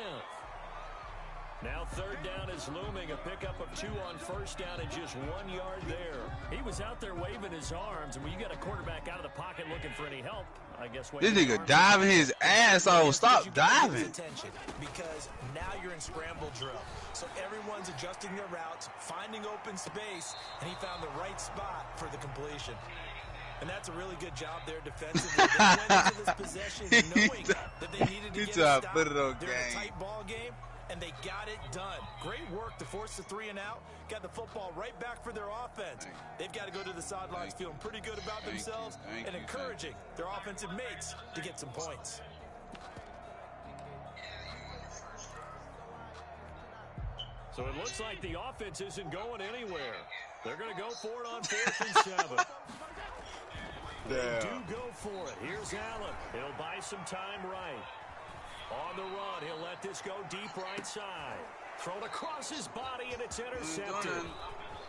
Now third down is looming. A pickup of 2 on first down and just 1 yard there. He was out there waving his arms, and when you got a quarterback out of the pocket looking for any help, I guess this nigga diving his ass off. Stop diving. Attention, because now you're in scramble drill. So everyone's adjusting their routes, finding open space, and he found the right spot for the completion. And that's a really good job there defensively. They went into this possession knowing that they needed to get a stop. They're in a tight ball game, and they got it done. Great work to force the 3 and out. Got the football right back for their offense. They've got to go to the sidelines feeling pretty good about themselves and encouraging their offensive mates to get some points. So it looks like the offense isn't going anywhere. They're going to go for it on 4th and 7. They do go for it. Here's Allen. He'll buy some time right. On the run, he'll let this go deep right side. Thrown across his body, and it's intercepted.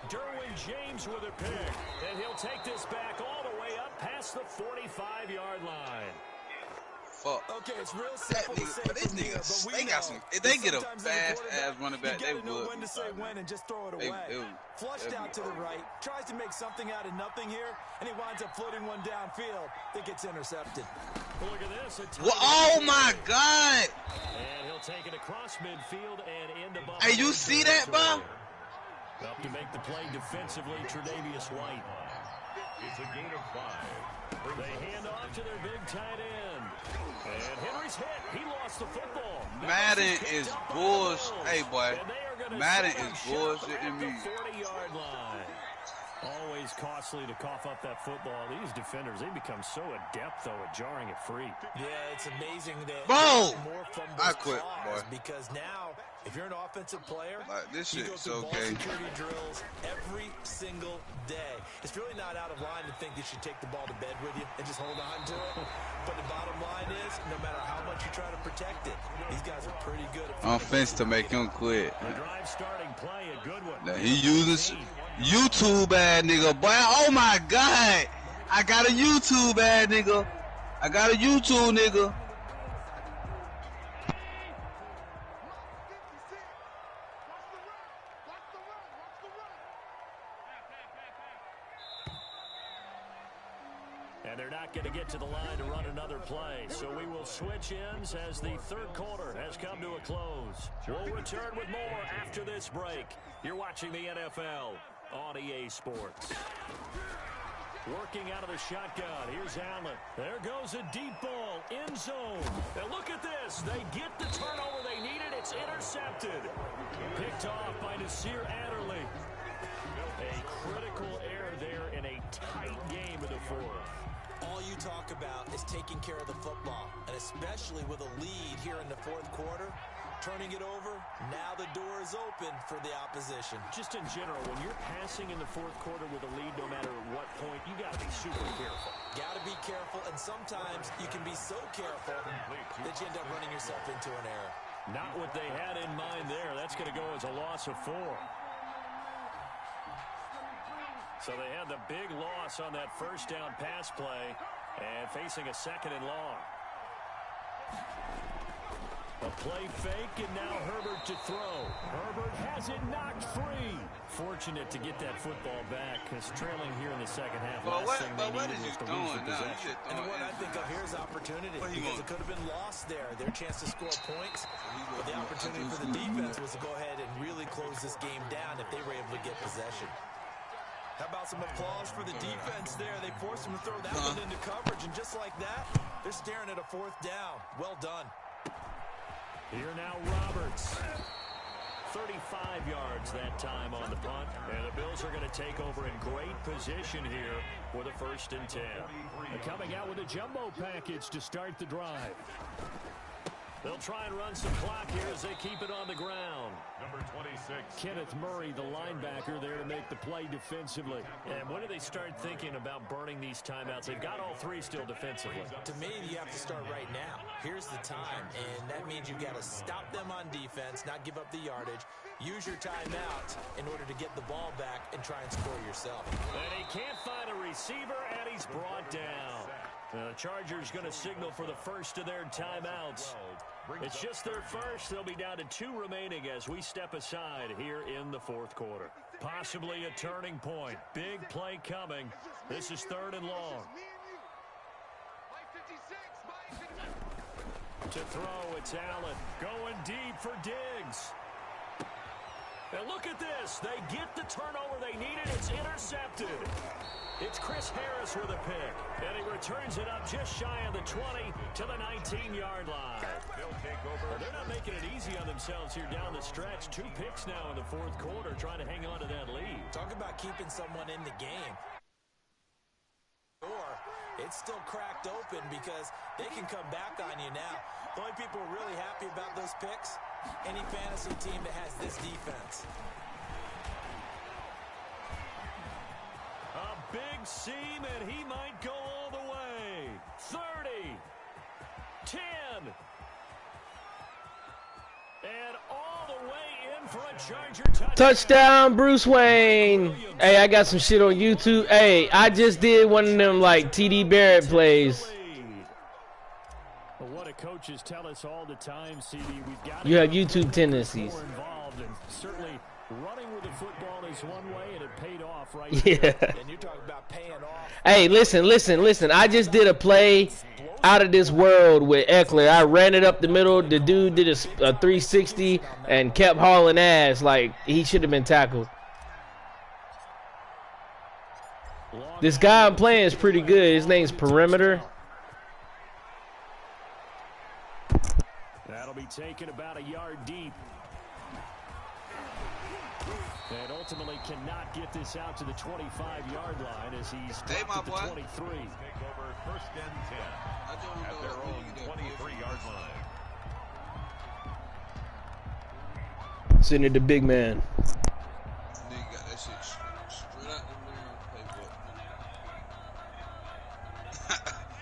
Derwin James with a pick. And he'll take this back all the way up past the 45-yard line. Fuck. Okay, it's real simple to say but this from here, but we they got some. If they get a fast-ass running back, they would. Know when to say when and just throw it away. Flushed out to the right, tries to make something out of nothing here, and he winds up floating one downfield that gets intercepted. Look at this. Oh, my God. And he'll take it across midfield and into Buffalo. Hey, you see that, Bob? Up to make the play defensively, Tre'Davious White. It's a gain of 5. They hand off to their big tight end. And Henry's hit. He lost the football. Madden is bullshit. Hey, boy. Madden is bullshitting me. 40-yard line. Always costly to cough up that football. These defenders, they become so adept, though, at jarring it free. Yeah, it's amazing that more fumbles I quit, boy. Because now, if you're an offensive player, like, this shit you go through ball security drills every single day. It's really not out of line to think you should take the ball to bed with you and just hold on to it. But the bottom line is, no matter how much you try to protect it, these guys are pretty good at offense to make him quit. The drive starting play, a good one. Now, he uses YouTube ad nigga. Boy, oh my God. I got a YouTube ad nigga. I got a YouTube nigga. And they're not going to get to the line to run another play. So we will switch ends as the third quarter has come to a close. We'll return with more after this break. You're watching the NFL on EA Sports. Working out of the shotgun. Here's Allen. There goes a deep ball. End zone. Now look at this. They get the turnover they needed. It's intercepted. Picked off by Nasir Adderley. A critical error there in a tight game in the fourth. All you talk about is taking care of the football, and especially with a lead here in the fourth quarter, turning it over, now the door is open for the opposition. Just in general, when you're passing in the fourth quarter with a lead, no matter what point, you got to be super careful. Got to be careful, and sometimes you can be so careful that you end up running yourself into an error. Not what they had in mind there. That's going to go as a loss of 4. So they had the big loss on that first down pass play and facing a 2nd and long. A play fake, and now Herbert to throw. Herbert has it knocked free. Fortunate to get that football back, because trailing here in the second half. Last thing they needed was to lose the possession. And what I think of here is opportunity, because it could have been lost there. Their chance to score points, but the opportunity for the defense was to go ahead and really close this game down if they were able to get possession. How about some applause for the defense there? They forced him to throw that one into coverage, and just like that, they're staring at a 4th down. Well done. Here now Roberts. 35 yards that time on the punt. And the Bills are going to take over in great position here with a 1st and 10. They're coming out with a jumbo package to start the drive. They'll try and run some clock here as they keep it on the ground. Number 26. Kenneth Murray, the linebacker, there to make the play defensively. And when do they start thinking about burning these timeouts? They've got all 3 still defensively. To me, you have to start right now. Here's the time, and that means you've got to stop them on defense, not give up the yardage. Use your timeout in order to get the ball back and try and score yourself. And he can't find a receiver, and he's brought down. The Chargers going to signal for the first of their timeouts. It's just their first. They'll be down to 2 remaining as we step aside here in the fourth quarter. Possibly a turning point. Big play coming. This is 3rd and long. To throw, it's Allen. Going deep for Diggs. And look at this. They get the turnover they needed. It's intercepted. It's Chris Harris with a pick. And he returns it up just shy of the 20 to the 19-yard line. Well, they're not making it easy on themselves here down the stretch. 2 picks now in the fourth quarter, trying to hang on to that lead. Talk about keeping someone in the game. Or it's still cracked open because they can come back on you now. The only people who are really happy about those picks, any fantasy team that has this defense. A big seam, and he might go all the way. 30, 10, and all the way in for a Charger touchdown. Touchdown, Bruce Wayne. Hey, I got some shit on YouTube. Hey, I just did one of them like TD Barrett plays. Well, what do coaches tell us all the time, CD? We've got You have YouTube tendencies. more involved, and certainly running with the football is one way, and it paid off right Yeah. there. And you're talking about paying off. Hey, listen. I just did a play out of this world with Eckler. I ran it up the middle. The dude did a 360 and kept hauling ass like he should have been tackled. This guy I'm playing is pretty good. His name's Perimeter. That'll be taken about a yard deep. And ultimately cannot get this out to the 25-yard line as he's dropped at the 23. Take over 1st and 10 at their own 23-yard line. Sitting at the big man. Nigga got that shit straight out the mirror.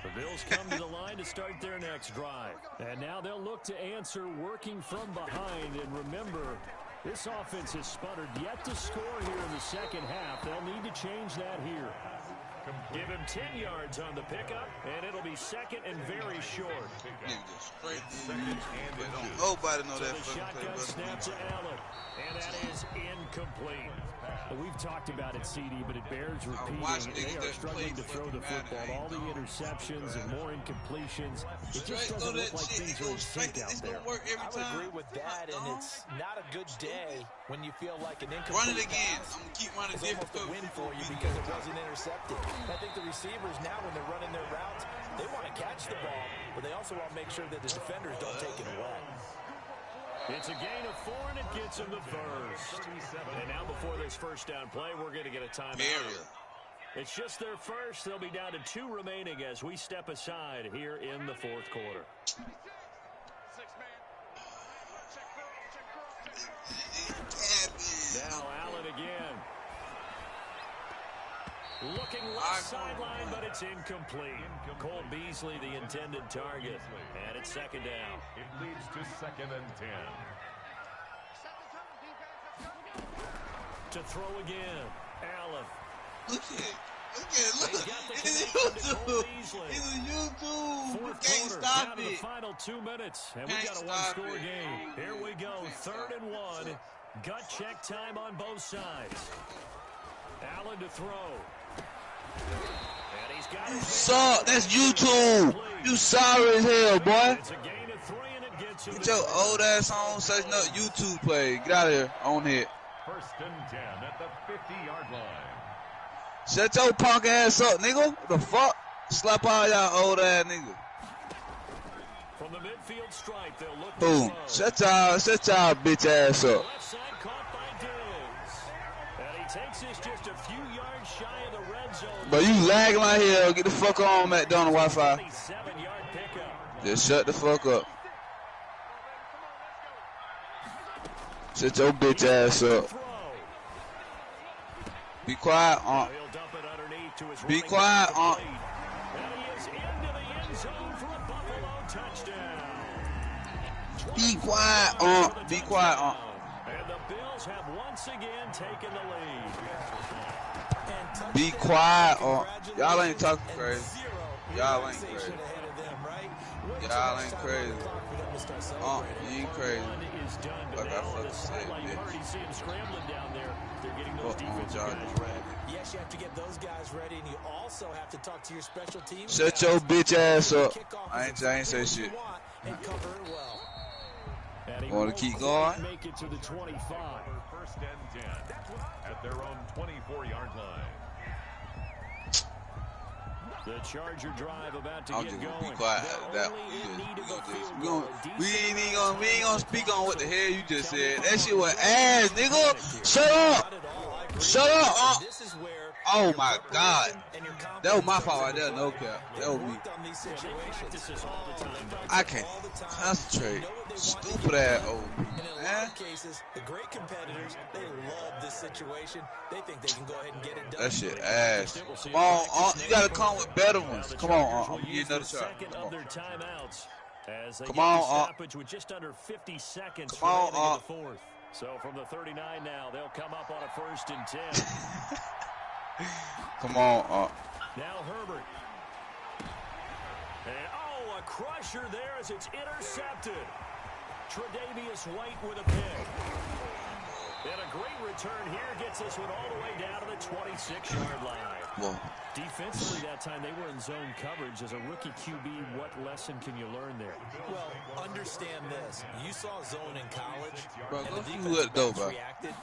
The Bills come to the line to start their next drive. And now they'll look to answer working from behind. And remember, this offense has sputtered yet to score here in the second half. They'll need to change that here. Give him 10 yards on the pickup, and it'll be 2nd and very short. Nigga just straight in the mirror. Don't nobody know So that the fucking play. shotgun snap to Allen, and that is incomplete. We've talked about it, CD, but it bears repeating. They are struggling to throw the football. All the interceptions and more incompletions. It just doesn't look like things are in sync out there. I would agree with that, and it's not a good day when you feel like an incomplete Run it again. pass I'm gonna keep running is almost a win for you because it wasn't intercepted. I think the receivers now, when they're running their routes, they want to catch the ball, but they also want to make sure that the defenders don't take it away. It's a gain of 4, and it gets him the first. And now before this first down play, we're going to get a timeout here. It's just their first. They'll be down to 2 remaining as we step aside here in the fourth quarter. Now Allen again. Looking left sideline, but it's incomplete. Cole Beasley, the intended target. And it's 2nd down. It leads to 2nd and 10. To throw again. Allen. Look at it. Look. He's got the It's connection to Cole YouTube. Beasley. It's a YouTube. Fourth Can't quarter, stop down to the it. final 2 minutes, and we Can't got a stop one-score it. game. Here we go, 3rd and 1. Gut check time on both sides. Allen to throw. And he's got his Suck. That's YouTube. You sorry as hell, boy. It's a gain of 3, and it gets him Get to your the old ass on such no YouTube play. Get out of here. On here. 1st and 10 at the 50-yard line. Shut your punk ass up, nigga. What the fuck? Slap all y'all old ass nigga. From the midfield stripe, they'll look Boom. to Shut y'all bitch ass up. left side caught by Diggs. And he takes this just a few yards shy of the red zone. But you lagging like hell. Get the fuck on, McDonald Wi-Fi. 27-yard pickup. Just shut the fuck up. Shut your bitch ass up. Throw. Be quiet, He'll dump it underneath to his Be running quiet, back complete. And he is into the end zone for a Buffalo touchdown. Be quiet, Be quiet, And the Bills have once again taken the lead. Be quiet, Y'all ain't talking crazy. 0 Y'all ain't crazy. Relaxation ahead of them, right? Way too Y'all much ain't time on crazy. the clock for them to start You celebrating. ain't crazy. One is done, but Like I now on fucking the said, sideline, you bitch. already see him scrambling down there. They're getting those Fuck on defensive y'all. guys ready. Yes, you have to get those guys ready, and you also have to talk to your special teams. Shut guys. your bitch ass up. Kickoff I is ain't say exactly what shit. you want, and cover it well. And he Wanna won't keep quite going? make it to the 25. First and 10 at their own 24-yard line. The Charger drive about to I'm get just gonna going. be quiet They're after that. only in need of a field We goal. gonna, A we decent ain't amount of we ain't time gonna on speak the on clock, what the so hell you just tell me said. if That I'm shit was right. ass, nigga. Shut up. Not at all. I agree. Shut up. This is where Oh your my God. preparation and your That was my confidence fault right comes there. into No play. cap. They That was me. worked on these Yeah, they situations. practice this all the time. I can't All the time. concentrate. They know what they want to Stupid get ass done. old people, And in a lot man. of cases, the great competitors, they love this situation. They think they can go ahead and get it done. That shit ass. Come on, you gotta come with better ones. Come on, I'm getting another shot. Second Come of on. their timeouts as they Come get the on, stoppage with just under 50 seconds Come on, remaining in the fourth. So from the 39 now, they'll come up on a 1st and 10. Come on, Now Herbert. And a crusher there as it's intercepted. Tre'Davious White with a pick. And a great return here gets this one all the way down to the 26-yard line. Whoa. Defensively that time, they were in zone coverage. As a rookie QB, what lesson can you learn there? Well, understand this. You saw zone in college, Bro, and go the through defensive it though, backs bro. reacted,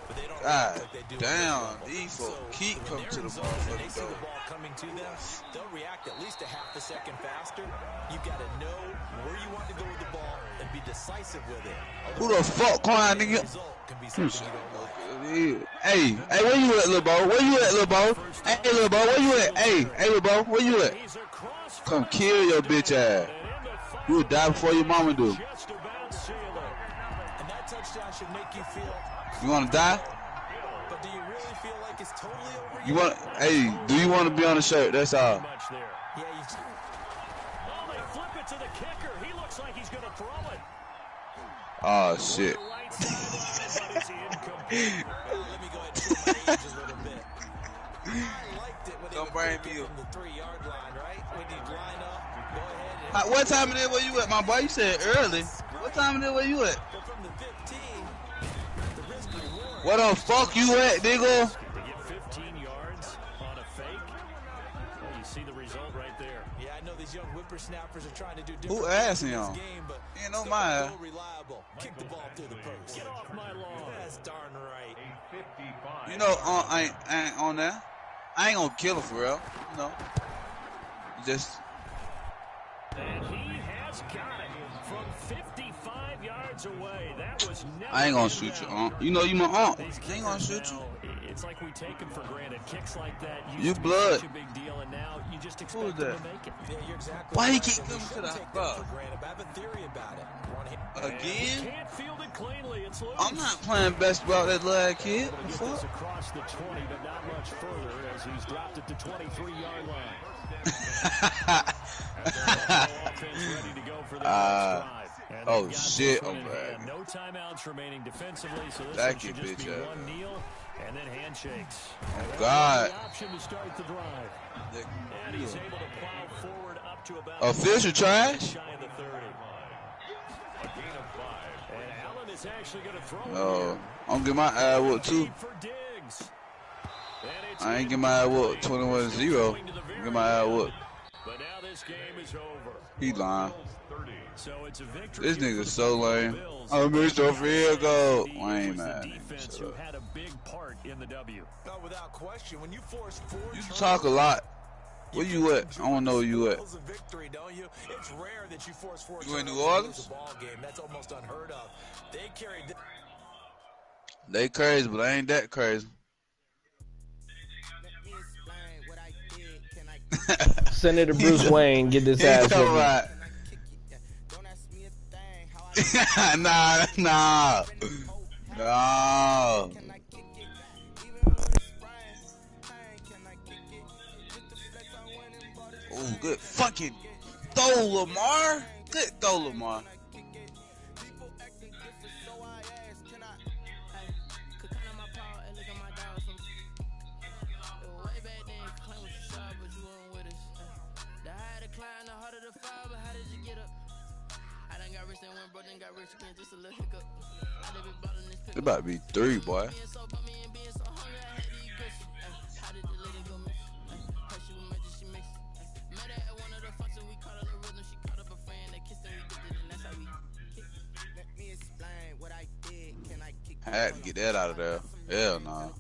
but they don't God react like they do damn, on this level. these folks So, keep when coming they're to in the zone and they motherfucking see the door. ball coming to them, they'll react at least a half a second faster. You've got to know where you want to go with the ball and be decisive with it. Who the fuck crying, The nigga? result can be something you don't like. Hey, where you at, little bro? Where you at, little bro? Hey, little bro, where you at? Hey, little bro, where you at? He's across for Come the kill your bitch ass. touchdown. And in the final You would die before your mama do. just about seal it. And that touchdown should make you feel, You wanna die? but do you really feel like it's totally over You yet? want? Hey, do you want to be on the shirt? That's all. Much there. Yeah, Oh, they flip it to the kicker. He looks like he's going to throw it. Oh shit. The right sideline, but it's incomplete. well, let me go ahead and show my age a little bit. I liked it when they Don't would bring kick me it up. from the 3-yard line, right? When you line up, go ahead and What time it is where you at, my boy? You said early. What time it is where you at? but from the 15, the risk reward. Where the fuck you at, nigga? They get 15 yards on a fake. Well, you see the result right there. Yeah, I know these young whippersnappers are trying to do Who different ass things in him? this game, but Ain't no still mind. go reliable. Kick the ball through the post. Get off my lawn. That's darn right. A 55. You know, I ain't on there. I ain't gonna kill him for real. You know, just And he has got it from 55 yards away. That was never I ain't gonna in shoot you, bounds. You know, you my aunt. I These ain't gonna kickers shoot you. now, it's like we take them for granted. Kicks like that used You to blood. be such a big deal, and now you just Who is expect them that? to make it. Yeah, you're exactly Why he right. keep And we coming to shouldn't the take that ball? for granted, but I have a theory about it. One hit. Again? Can't field it cleanly. It's loose. I'm not playing basketball with that little ass kid. Able to The get fuck? this across the 20, but not much further as he's dropped it to 23-yard line. Offense ready to go for their next drive. And oh, they've got shit, this one I'm in back. hand. No timeouts remaining defensively, so this Back one should your just be bitch ass. one kneel and then handshakes. Oh, God. The option to start the drive. And he's able to plow forward up to about Official trash? shy of the 30. A gain of 5. And Allen is actually going to throw it No, here. I'm gonna get my eye whooped too. Lead for Diggs. And it's I ain't get my eye whooped 21-0. Get my eye whooped. But now this game is over. He lying. 30. So it's a victory. This nigga's so lame. Bills. I missed a field goal. It Lame, was the man. defense Shut who up. had a big part in the W. No, without question. When you force 4 You talk a lot. Where you at? I wanna know where you at. turnovers, a victory, don't you? It's rare that you force 4 You in New turnovers and Orleans? lose a ball game. That's almost unheard of. They carried the They crazy, but I ain't that crazy. Senator Bruce Wayne, get this ass All whooping. right. Nah. No. Oh, good fucking throw, Lamar. Good throw, Lamar. It about to be 3, boy. I had to get that out of there. Hell no.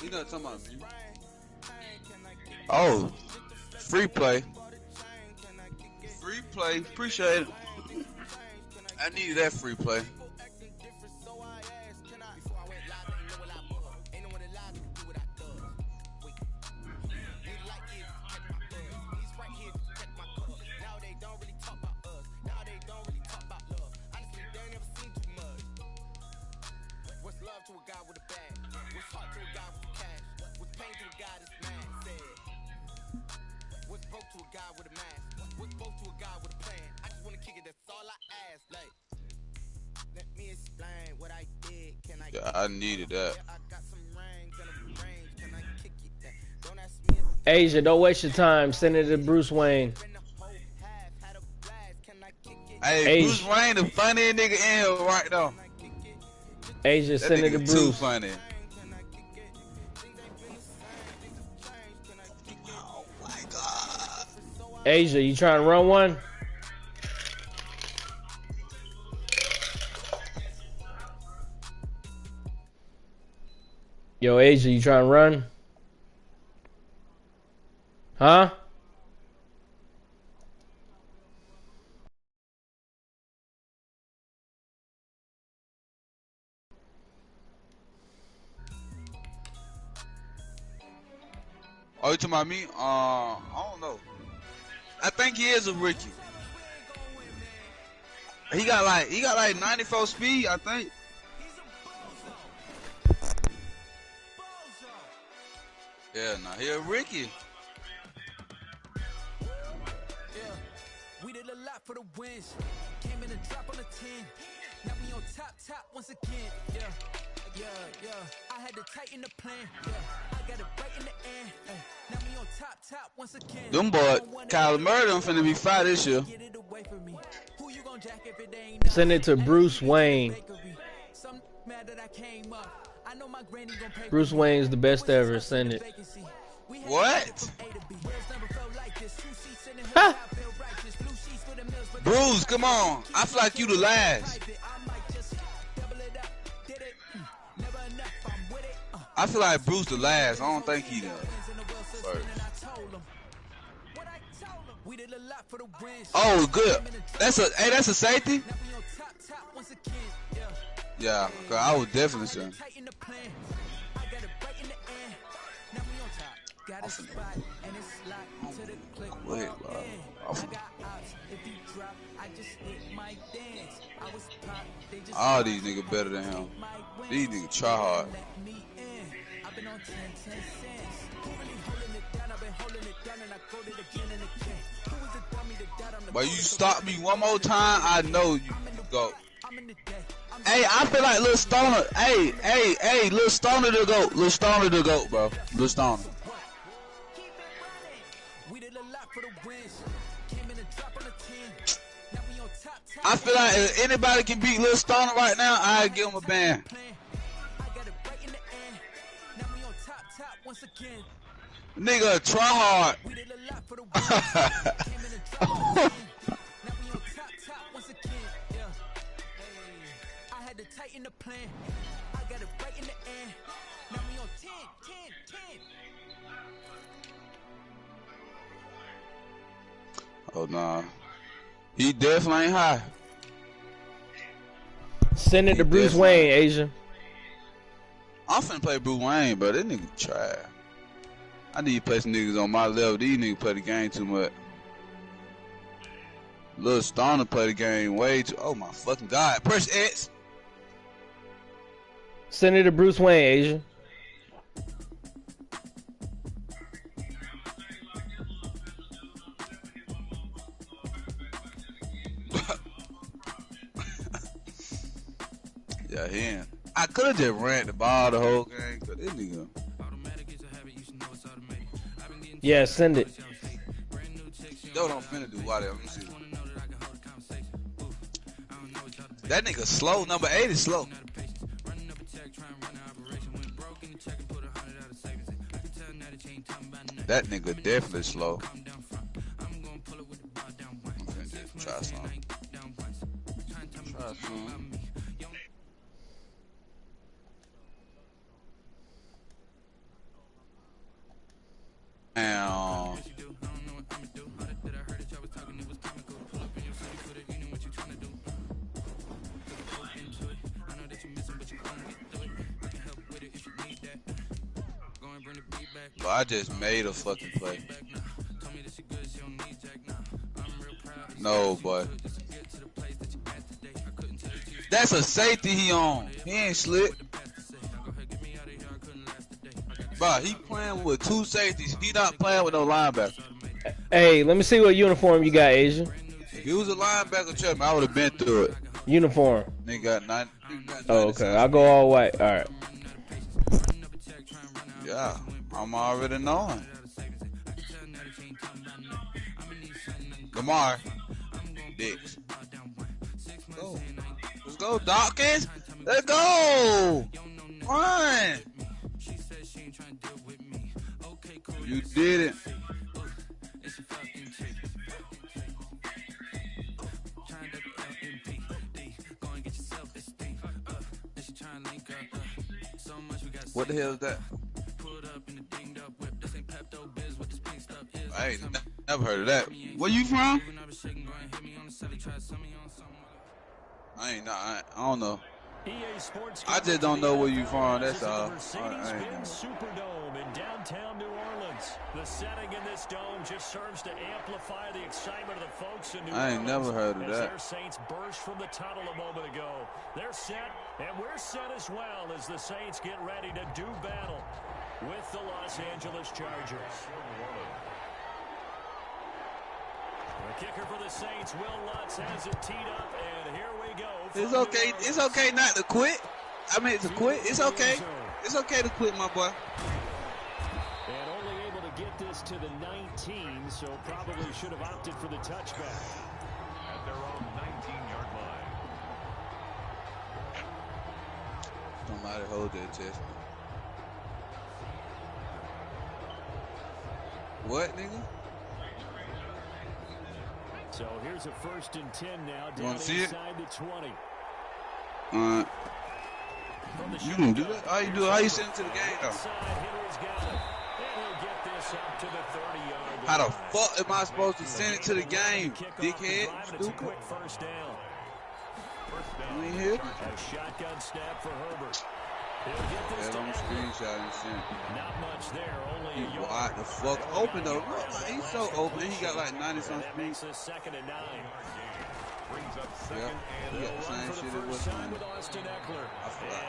You know what I'm talking about, man? Oh, free play. Free play. Appreciate it. I needed that free play. Yeah, I needed that. Asia, don't waste your time. Send it to Bruce Wayne. Hey, Bruce Wayne, the funniest nigga in here right now. Asia, That send it to nigga Bruce. too funny. Oh my God. Asia, you trying to run one? Yo, Asia, you trying to run? Huh? Oh, you talking about me? I don't know. I think he is a rookie. He got like 94 speed, I think. Yeah, nah, he a rookie. We did a lot for the wins. Came in a drop on the 10. Now we on top once again. Yeah. I had to tighten the plan. Yeah. I got it right in the end. Now we on top once again. Them boy, Kyler Murray, I'm finna be fired this year. Send it to Bruce Wayne. Bruce Wayne's the best ever. Send it. What? Ha! Bruce, come on. I feel like you the last. I feel like Bruce the last. I don't think he the first. Oh, good. That's a safety? Yeah, I was definitely saying. Wait, bro. All these niggas better than him. These niggas try hard. But you stop me one more time, I know you go. Hey, I feel like Lil Stoner. Hey, Lil Stoner to go. Lil Stoner to go, bro. Lil Stoner. I feel like if anybody can beat Lil Stoner right now, I'd give him a band. Nigga, try hard. Oh, nah. He definitely ain't high. Send it to Bruce Wayne, Asia. I'm finna play Bruce Wayne, but that nigga trash. I need to play some niggas on my level. These niggas play the game too much. Lil Stoner play the game way too. Oh my fucking God. Press X. Send it to Bruce Wayne, Asia. Yeah, him. I could have just ran the ball the whole game, cause this nigga. Yeah, send it. Yo, don't finna do why Let me see. That nigga slow. Number 8 is slow. That nigga definitely slow. I'm finna just try something. Damn. But I just made a fucking play. No, boy. That's a safety he on. He ain't slick. Bro, he playing with 2 safeties. He not playing with no linebacker. Hey, let me see what uniform you got, Asian. If he was a linebacker, Chuck, I would have been through it. Uniform. Nigga got 9. Oh, okay. I'll go all white. All right. Yeah, I'm already knowing. Lamar. Dicks. Go. Let's go, Dawkins. Let's go. Run. You did it. What the hell is that? I ain't never heard of that. Where you from? I don't know. I just don't know where you from. That's all. Superdome in downtown New Orleans. The setting in this dome just serves to amplify the excitement of the folks in New Orleans. I ain't never heard of that. Their Saints burst from the tunnel a moment ago. They're set, and we're set as well as the Saints get ready to do battle with the Los Angeles Chargers. The kicker for the Saints, Will Lutz, has it teed up, and here we go. It's okay. It's okay not to quit. I mean, to quit. It's okay. It's okay to quit, my boy. And only able to get this to the 19, so probably should have opted for the touchback. At their own 19-yard line. Somebody hold that chest. What, nigga? So here's a 1st and 10 now, You down inside the 20. You can do that. How you do it? How you send it to the game, though? How the fuck am I supposed to send it to the game, dickhead? Stupid. You ain't here? Shotgun snap for Herbert. Yeah, on the screenshot and send. Not much there, only He wide the fuck open though. Look, he's so open. He got like 90-some speed. makes this 2nd and 9. Brings up Yeah, second he got the same shit as what's on.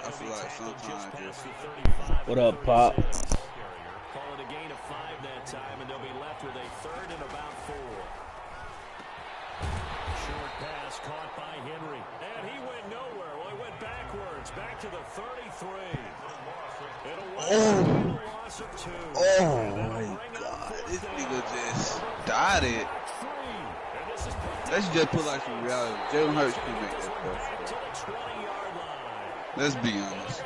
I feel like sometimes just. What up, Pop? Call it a gain of 5 that time, and they'll be left with a 3rd and about 4. Short pass caught by Henry, and he went nowhere. Well, he went backwards, back to the 33. Loss of 2. Oh my God, this nigga just died it. Let's just put like some reality. Jalen Hurts can make that stuff. Let's be honest.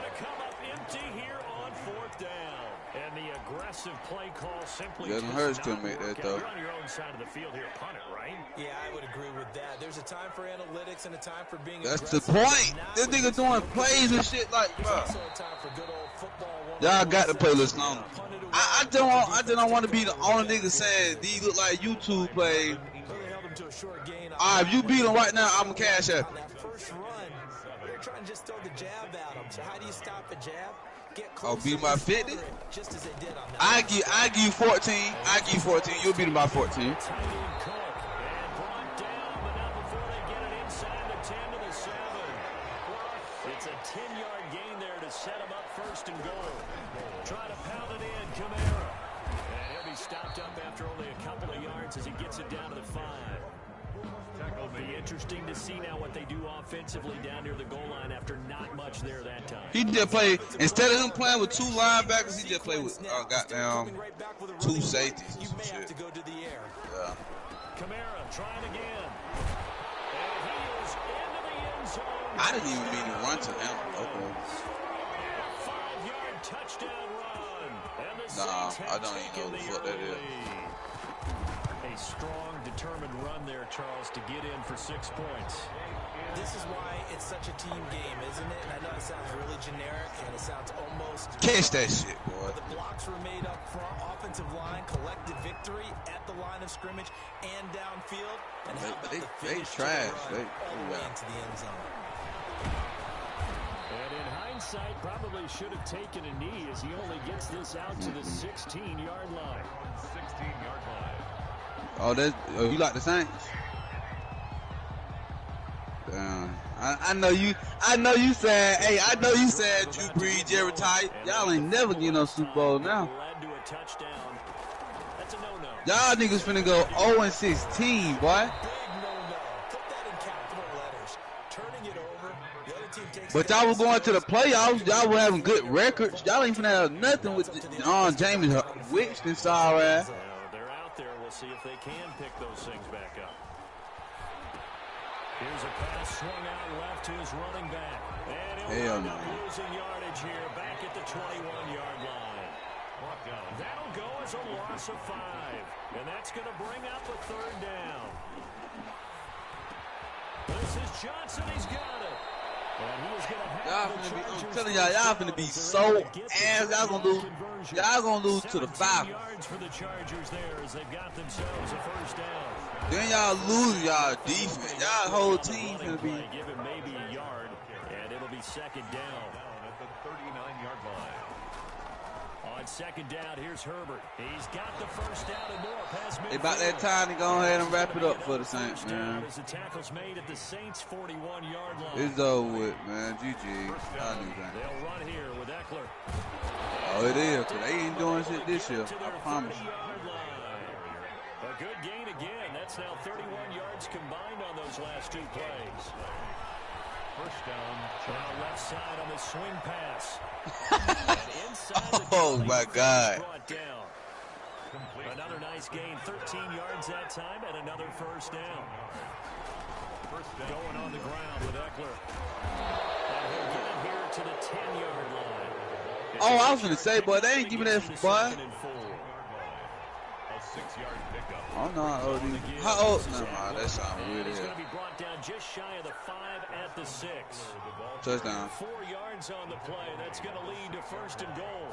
Jalen Hurts couldn't make that though. You're on your own side of the field here, punt it, right? Yeah, I would agree with that. There's a time for analytics and a time for being That's the point. This nigga doing plays and shit like, bro. Y'all got to play this on. I don't want to be the only nigga saying these look like YouTube plays. Alright, if you beat him right now, I'm gonna cash out. That first run, they're trying to just throw the jab at him. So how do you stop a jab? Get I'll close beat my 50. just as they did on that. I give you 14. I give you 14. You'll beat him by 14. It's a 10-yard gain there to set him up 1st and goal. Try to pound it in, Kamara. And he'll be stopped up after only a couple of yards as he gets it down to the 5. Be interesting to see now what they do offensively down near the goal line after not much there that time. He just play, instead of him playing with 2 linebackers, he just played with goddamn 2 safeties or some shit. Yeah. Kamara trying again. And he is into the end zone. I didn't even mean to run to him. Okay. 5-yard touchdown run. And the Nah, Saints I don't even know what the fuck that is. A strong, determined run there, Charles, to get in for 6 points. This is why it's such a team game, isn't it? And I know it sounds really generic, and it sounds almost... Catch that shit, boy. The blocks were made up front, offensive line, collective victory at the line of scrimmage and downfield. And how about the finish to the trash. run all the way into the end zone. And in hindsight, probably should have taken a knee as he only gets this out to the 16-yard line. 16-yard line. Oh, you like the Saints? Damn. I know you said, hey, I know you said Drew Brees, Jerry Tye. Y'all ain't never getting no Super Bowl now. Led to a touchdown. That's a no-no. Y'all niggas finna go 0-16, boy. But y'all were going to the playoffs. Y'all were having good records. Y'all ain't finna have nothing with James Winston, sorry ass. They're out there. We'll see if they can pick those things back up. Here's a pass swung out left to his running back. And he'll end up losing yardage here back at the 21-yard line. That'll go as a loss of 5. And that's going to bring up a 3rd down. This is Johnson. He's got it. I'm telling y'all finna be so ass. Y'all gonna lose to the Falcons. For the Chargers there as they've got themselves a 1st down. Then y'all lose y'all defense. Y'all whole team finna be. Give him maybe a yard, and it'll be 2nd down at the 39-yard line. On 2nd down, here's Herbert. He's got the 1st down and more. Pass It's about that time to go ahead and wrap it up for the Saints, man. As the tackle's made at the Saints' 41-yard line. It's over with, man. GG. I knew that. They'll run here with Eckler. Oh, it is, because they ain't doing shit this year. I promise you. A good gain again. That's now 31 yards combined on those last 2 plays. 1st down. Now left side on the swing pass. Oh, my God. Another nice gain. 13 yards that time and another 1st down. Going on the ground with Eckler. And he'll get him here to the 10-yard line. Oh, I was going to say, boy, they ain't giving that, boy. A 6-yard pickup. Oh, no, how old? No, that sounds weird. He's going to be brought down just shy of the 5 at the 6. Touchdown. 4 yards on the play. That's going to lead to 1st and goal.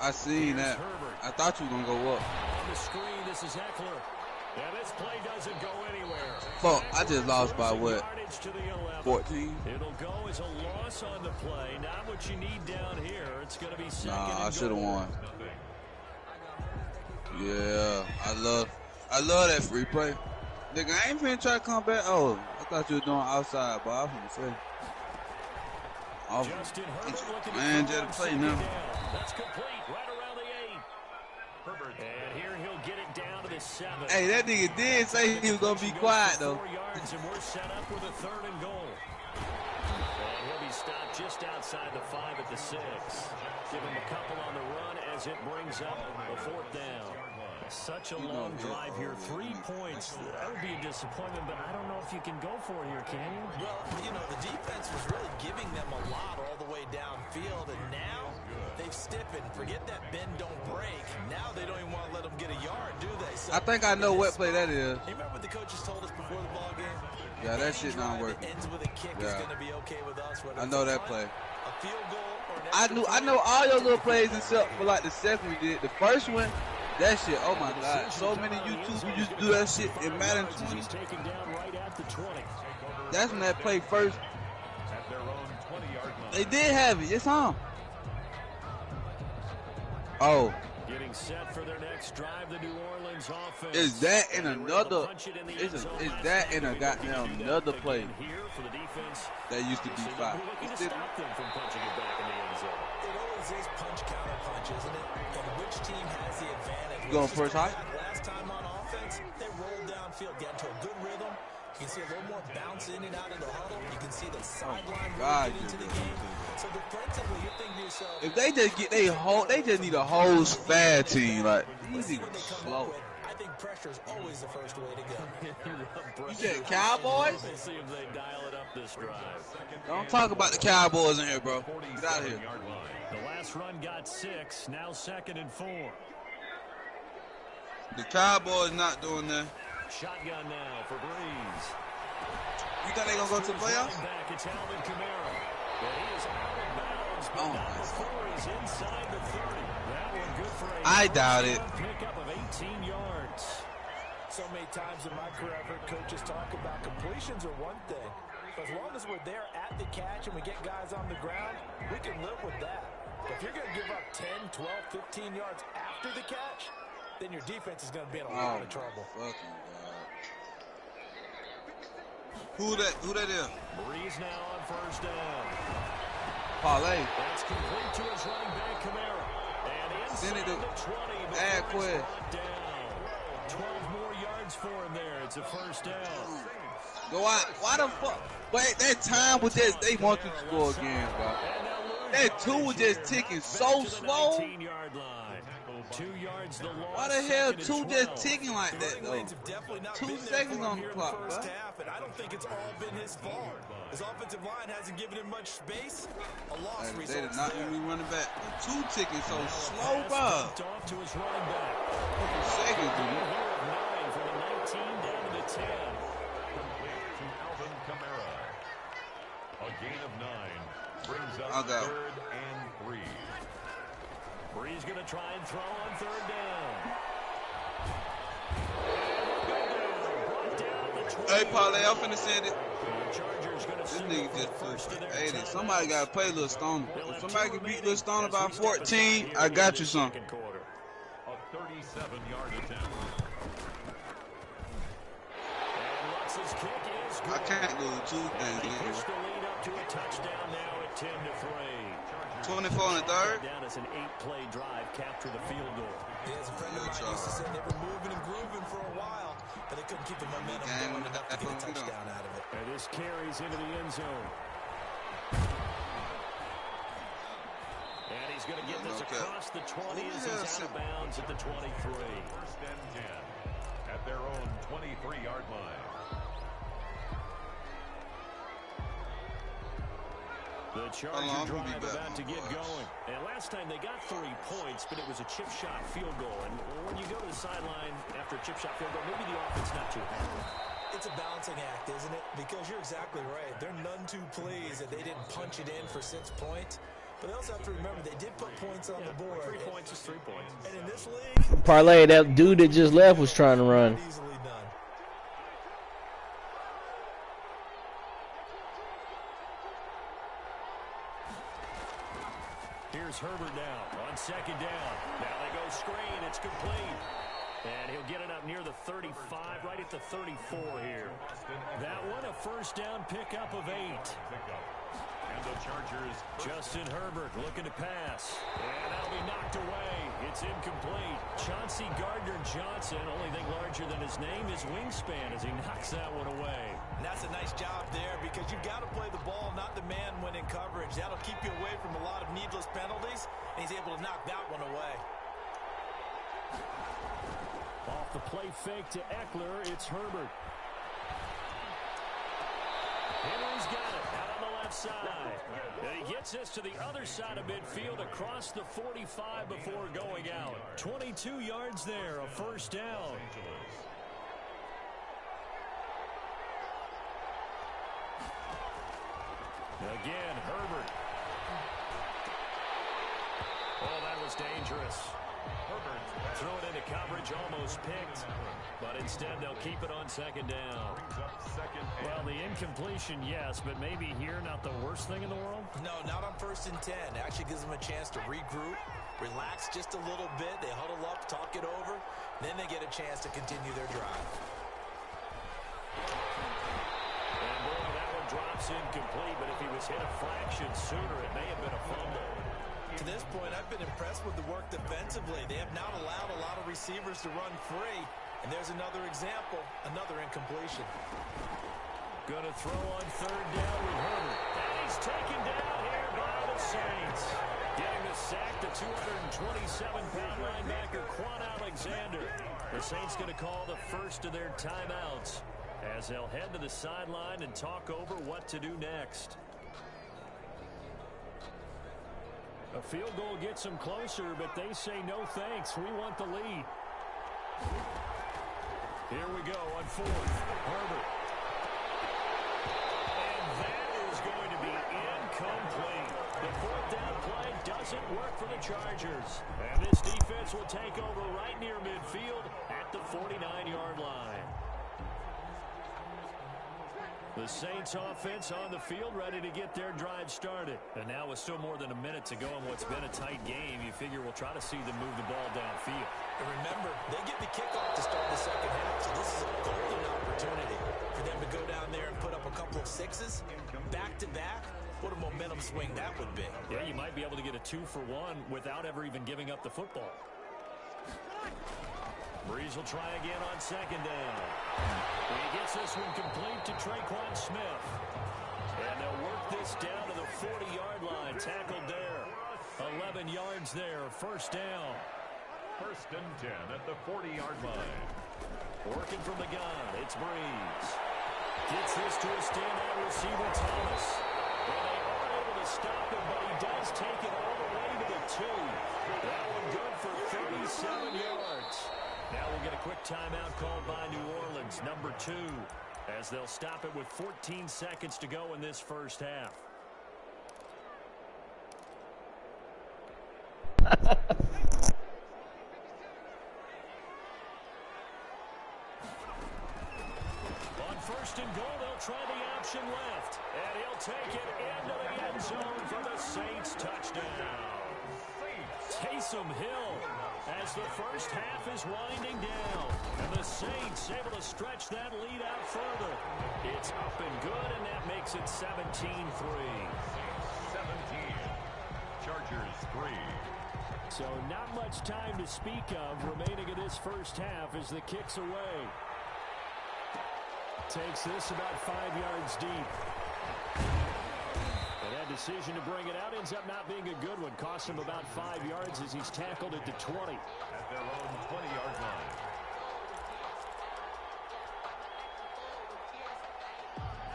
I seen that. I thought you were going to go up. On the screen, this is Eckler. And this play doesn't go anywhere. Fuck, I just lost by what? 14? It'll go as a loss on the play. Not what you need down here. It's going to be 2nd and goal. I should have won. Yeah, I love that free play. Nigga, I ain't finna try to come back. Oh, I thought you were doing outside, but I was finna say. Man, just play now. That's complete right around the 8. Herbert. And here he'll get it down to the 7. Hey, that nigga did say he was gonna be quiet though. 4 yards and we're set up with a 3rd and goal. And he'll be stopped just outside the 5 at the 6. Give him a couple on the run as it brings up a 4th down. Such a long drive here. 3 points. That would be a disappointment, but I don't know if you can go for it here, can you? Well, you know, the defense was really giving them a lot all the way downfield, and now they've stiffened. Forget that bend, don't break. Now they don't even want to let them get a yard, do they? So I think I know what play that is. You remember what the coaches told us before the ball game? Yeah, that shit not working. Ends with a kick is going to be okay with us. I know that play. A field goal or I know all your little plays except for like the second we did. The first one, that shit, oh my God. So many YouTubers used to do that shit in Madden 20. That's when that play first. They did have it. It's on. Oh. Getting set for their next drive, the New Orleans offense. Is that in another? Is that in a goddamn another play that used to be 5? Looking to stop them from punching it back in the end zone. It always always is punch-counter punch, isn't it? And which team has the advantage? You going first high? Last time on offense, they rolled downfield, get into a good rhythm. You can see a little more bounce in and out of the huddle. You can see the sideline get into the game. So defensively, you're thinking to yourself, if they just get they just need a whole spare team. Like, these niggas slow. I think pressure is always the first way to go. You said Cowboys? We'll see if they dial it up this drive. Don't talk about the Cowboys in here, bro. Get out of here. The last run got 6, now 2nd and 4. The Cowboys not doing that. Shotgun now for Breeze. You think they gonna go to the playoffs? Back, it's Alvin Kamara. But he is out of bounds, but not before he's inside the 30. That one good for a I doubt it. pickup of 18 yards. So many times in my career, I've heard coaches talk about completions are one thing. But as long as we're there at the catch and we get guys on the ground, we can live with that. But if you're going to give up 10, 12, 15 yards after the catch, then your defense is going to be in a lot of trouble. Fucking God. Who that is? Breeze now on first down. Parlay. That's complete to his running back, Kamara. And inside the 20, but Quiz. down. 12 more yards for him there. It's a first down. Go out. Why the fuck? Wait, that time was just, they want you to score again, bro. That 2 was just ticking so slow. 19-yard line. 2 yards the loss. Why the hell 2 just ticking like that, though? 2 seconds on the clock, bro. And I don't think it's all been his fault. His offensive line hasn't given him much space. A loss They result. did not let me running back. The 2 ticking so slow, bro. Off to his running back. Seconds, dude. 9 from the 19 down to the 10. Complete to Alvin Kamara. A gain of 9 brings up I'll go. 3rd and 3. Breeze going to try and throw on 3rd down. Hey, Parlay, I'm finna send it. Chargers going to This send nigga it just first to their 80. 10. Somebody gotta play Lil Stoner. If somebody can beat Lil Stoner by 14, I got you some. Second quarter. A 37-yard attempt. And Lutz's kick is I good. can't lose 2 things, He nigga. pushed the lead up to a touchdown now at 10 to 3. 24 and a third. Down as an 8-play drive, capture the field goal. Yeah, as a friend of mine used to say they were moving and grooving for a while, but they couldn't keep the momentum going enough to get a touchdown out of it. And this carries into the end zone. And he's going to get this across the 20 as he's out of bounds at the 23. 1st and 10 at their own 23-yard line. The Charger drive about to get going. And last time they got 3 points, but it was a chip shot field goal. And when you go to the sideline after a chip shot field goal, maybe the offense not too happy. It's a balancing act, isn't it? Because you're exactly right. They're none too pleased that they didn't punch it in for 6 points. But they also have to remember they did put points on the board. 3 points is 3 points. And in this league, Parlay, that dude that just left was trying to run. easily done. Here's Herbert now on 2nd down. Now they go screen. It's complete. And he'll get it up near the 35, right at the 34 here. That one, a first down pickup of 8. And the Chargers. Justin Herbert looking to pass. And that'll be knocked away. It's incomplete. Chauncey Gardner-Johnson, only thing larger than his name is wingspan as he knocks that one away. And that's a nice job there because you've got to play the ball, not the man when in coverage. That'll keep you away from a lot of needless penalties, and he's able to knock that one away. Off the play fake to Eckler, it's Herbert. Henry's got it out on the left side. And he gets this to the other side of midfield across the 45 before going out. 22 yards there, a first down. Again, Herbert. Oh, that was dangerous. Herbert threw it into coverage, almost picked. But instead, they'll keep it on 2nd down. Well, the incompletion, yes, but maybe here not the worst thing in the world? No, not on 1st and 10. It actually gives them a chance to regroup, relax just a little bit. They huddle up, talk it over. Then they get a chance to continue their drive. And boy, that one drops incomplete, but if he was hit a fraction sooner, it may have been a fumble. To this point, I've been impressed with the work defensively. They have not allowed a lot of receivers to run free. And there's another example, another incompletion. Going to throw on third down with Herbert. And he's taken down here by the Saints. Getting the sack to 227-pound linebacker Quan Alexander. The Saints going to call the first of their timeouts as they'll head to the sideline and talk over what to do next. A field goal gets them closer, but they say no thanks. We want the lead. Here we go on fourth. Herbert. And that is going to be incomplete. The fourth down play doesn't work for the Chargers. And this defense will take over right near midfield at the 49-yard line. The Saints offense on the field ready to get their drive started. And now with still more than a minute to go in what's been a tight game, you figure we'll try to see them move the ball downfield. And remember, they get the kickoff to start the second half, so this is a golden opportunity for them to go down there and put up a couple of sixes back-to-back. What a momentum swing that would be. Yeah, you might be able to get a 2-for-1 without ever even giving up the football. Breeze will try again on second down. He gets this one complete to Traquan Smith. And they'll work this down to the 40-yard line. Tackled there. 11 yards there. First down. First and 10 at the 40-yard line. Working from the gun. It's Breeze. Gets this to a standout receiver, Thomas. And they aren't able to stop him, but he does take it all the way to the 2. That one good for 37 yards. Now we'll get a quick timeout called by New Orleans, number 2, as they'll stop it with 14 seconds to go in this first half. On first and goal, they'll try the option left, and he'll take it into the end zone for the Saints touchdown. Taysom Hill as the first half is winding down. And the Saints able to stretch that lead out further. It's up and good, and that makes it 17-3. 17. Chargers 3. So not much time to speak of remaining in this first half as the kick's away. Takes this about 5 yards deep. And that decision to bring it out ends up not being a good one. Cost him about 5 yards as he's tackled it to 20. At their own 20-yard line.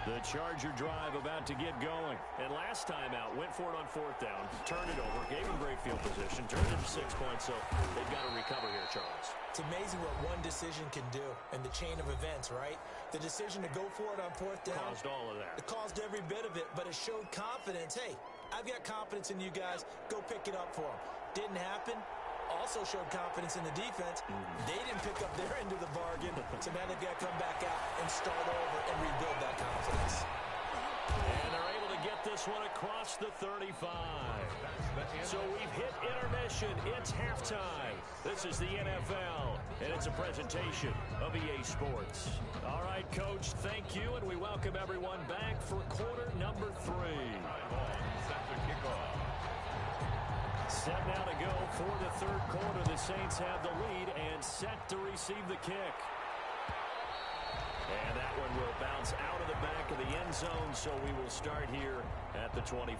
The Charger drive about to get going. And last time out, went for it on fourth down, turned it over, gave him great field position, turned it to 6 points, so they've got to recover here, Charles. It's amazing what one decision can do in the chain of events, right? The decision to go for it on fourth down. Caused all of that. It caused every bit of it, but it showed confidence. Hey, I've got confidence in you guys. Go pick it up for them. Didn't happen. Also showed confidence in the defense. They didn't pick up their end of the bargain, so now they've got to come back out and start over and rebuild that confidence. And they're able to get this one across the 35. So we've hit intermission. It's halftime. This is the NFL, and it's a presentation of EA Sports. All right, Coach, thank you, and we welcome everyone back for quarter number 3. Set to kick off. Set now to go for the third quarter. The Saints have the lead and set to receive the kick. And that one will bounce out of the back of the end zone, so we will start here at the 25.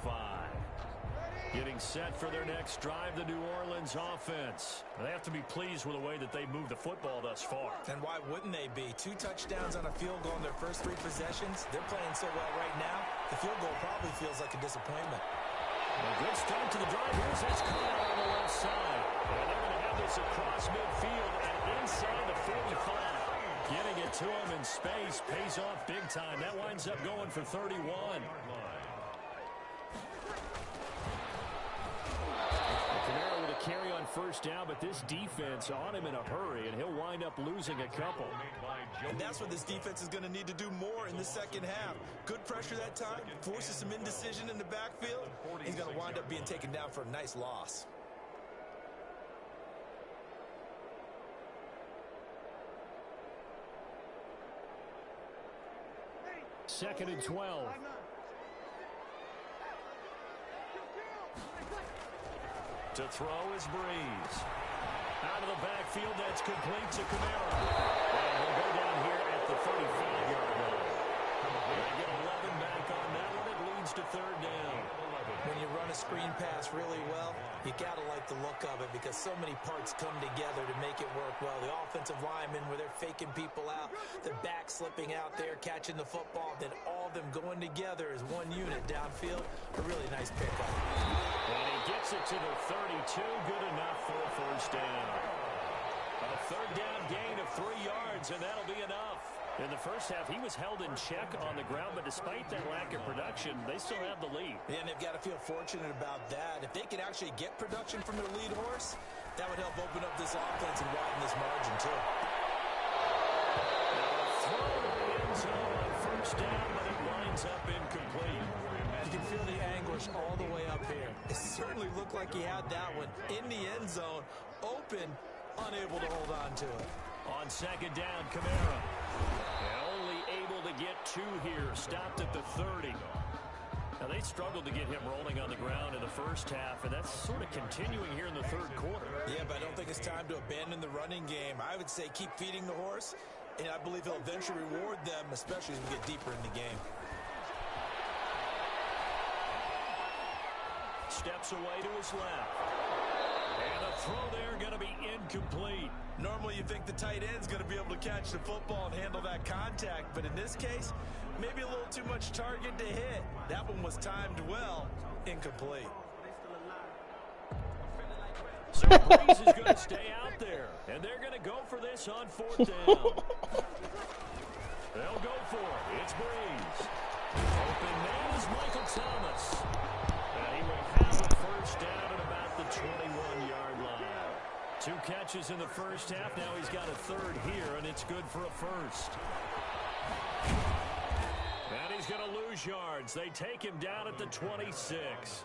Getting set for their next drive, the New Orleans offense. They have to be pleased with the way that they've moved the football thus far. And why wouldn't they be? 2 touchdowns on a field goal in their first 3 possessions. They're playing so well right now, the field goal probably feels like a disappointment. A good start to the drive. Here's this cut out on the left side. And they're going to have this across midfield and inside the 45. Getting it to him in space pays off big time. That winds up going for 31. Camaro with a carry on first down, but this defense on him in a hurry, and he'll wind up losing a couple. And that's what this defense is going to need to do more in the second half. Good pressure that time, forces some indecision in the backfield. He's going to wind up being taken down for a nice loss. Second and 12. To throw is Breeze. Out of the backfield, that's complete to Camara. And we'll go down here at the 35-yard line. They get 11 back on that one. It leads to third down. When you run a screen pass really well, you got to like the look of it because so many parts come together to make it work well. The offensive linemen, where they're faking people out, the back slipping out there, catching the football, then all of them going together as one unit downfield. A really nice pickup. And he gets it to the 32. Good enough for a first down. A third down gain of 3 yards, and that'll be enough. In the first half, he was held in check on the ground, but despite that lack of production, they still have the lead. Yeah, and they've got to feel fortunate about that. If they could actually get production from their lead horse, that would help open up this offense and widen this margin, too. Throw to the end zone on first down, but it lines up incomplete. You can feel the anguish all the way up here. It certainly looked like he had that one in the end zone, open, unable to hold on to it. On second down, Camara. And only able to get 2 here. Stopped at the 30. Now, they struggled to get him rolling on the ground in the first half, and that's sort of continuing here in the third quarter. Yeah, but I don't think it's time to abandon the running game. I would say keep feeding the horse, and I believe he'll eventually reward them, especially as we get deeper in the game. Steps away to his left. And a throw there going to be incomplete. Normally you think the tight end's going to be able to catch the football and handle that contact, but in this case, maybe a little too much target to hit. That one was timed well, incomplete. So Breeze is going to stay out there, and they're going to go for this on fourth down. They'll go for it. It's Breeze. Open man is Michael Thomas. And he will have a first down at about the 21-yard line. 2 catches in the first half. Now he's got a third here, and it's good for a first. And he's going to lose yards. They take him down at the 26.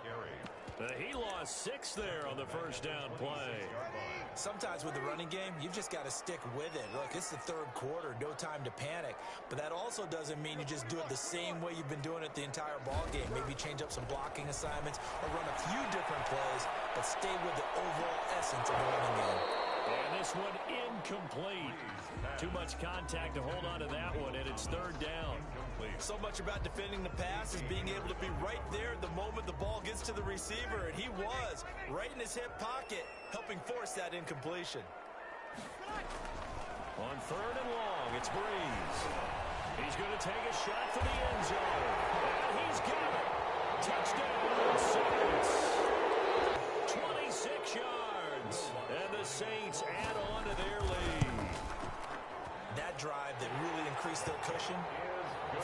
He lost 6 there on the first down play. Sometimes with the running game, you've just got to stick with it. Look, it's the third quarter, no time to panic. But that also doesn't mean you just do it the same way you've been doing it the entire ball game. Maybe change up some blocking assignments or run a few different plays, but stay with the overall essence of the running game. And this one incomplete. Too much contact to hold on to that one, and it's third down. So much about defending the pass is being able to be right there the moment the ball gets to the receiver, and he was right in his hip pocket, helping force that incompletion. On third and long, it's Breeze. He's going to take a shot for the end zone. And he's got it. Touchdown, Saints. 26 yards. And the Saints add on to their lead. That drive that really increased their cushion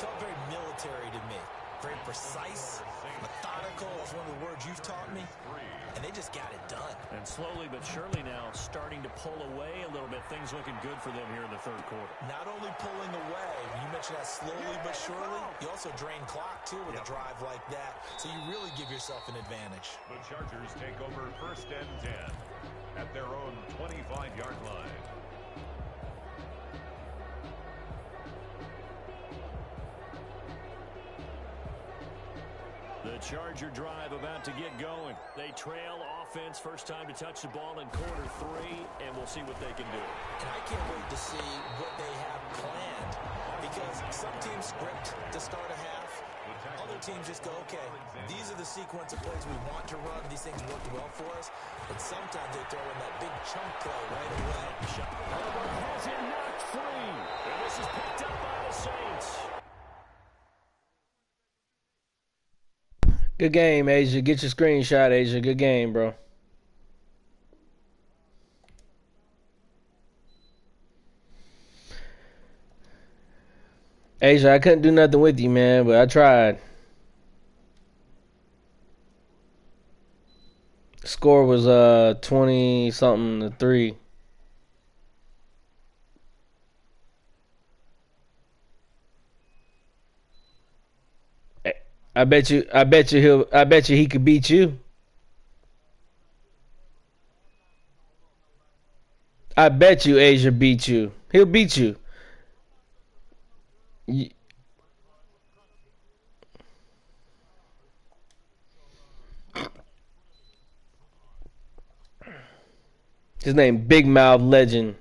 felt very military to me. Very precise, methodical. That's one of the words you've taught me. And they just got it done. And slowly but surely now starting to pull away a little bit. Things looking good for them here in the third quarter. Not only pulling away, you mentioned that slowly but surely, you also drain clock too with a drive like that. So you really give yourself an advantage. The Chargers take over first and 10 at their own 25-yard line. The Charger drive about to get going. They trail offense, first time to touch the ball in quarter 3, and we'll see what they can do. And I can't wait to see what they have planned, because some teams script to start a half. Other teams just go, okay, these are the sequence of plays we want to run. These things work well for us. But sometimes they throw in that big chunk play right away. Herbert has it knocked free. And this is picked up by the Saints. Good game, Asia. Get your screenshot, Asia. Good game, bro. Asia, I couldn't do nothing with you, man, but I tried. Score was 20-something to 3. I bet you he could beat you. I bet you Asia beat you. He'll beat you. His name Big Mouth Legend.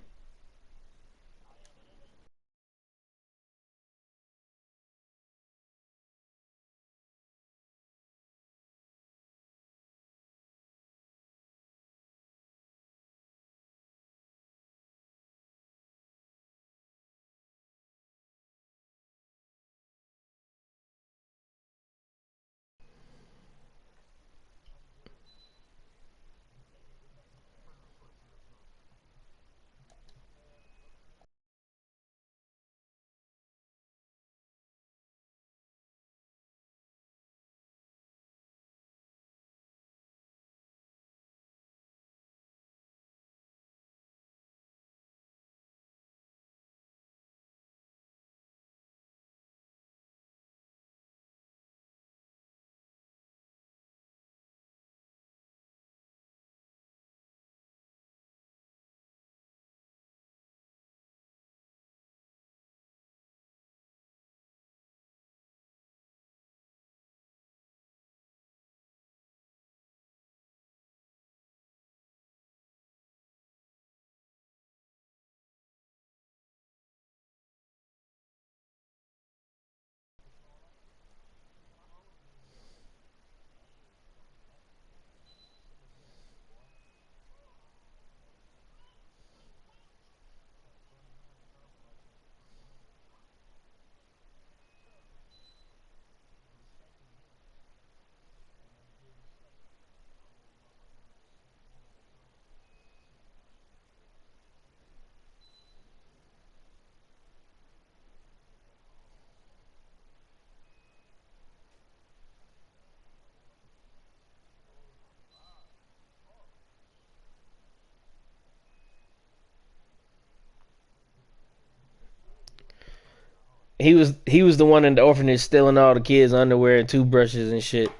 He was the one in the orphanage stealing all the kids' underwear and toothbrushes and shit.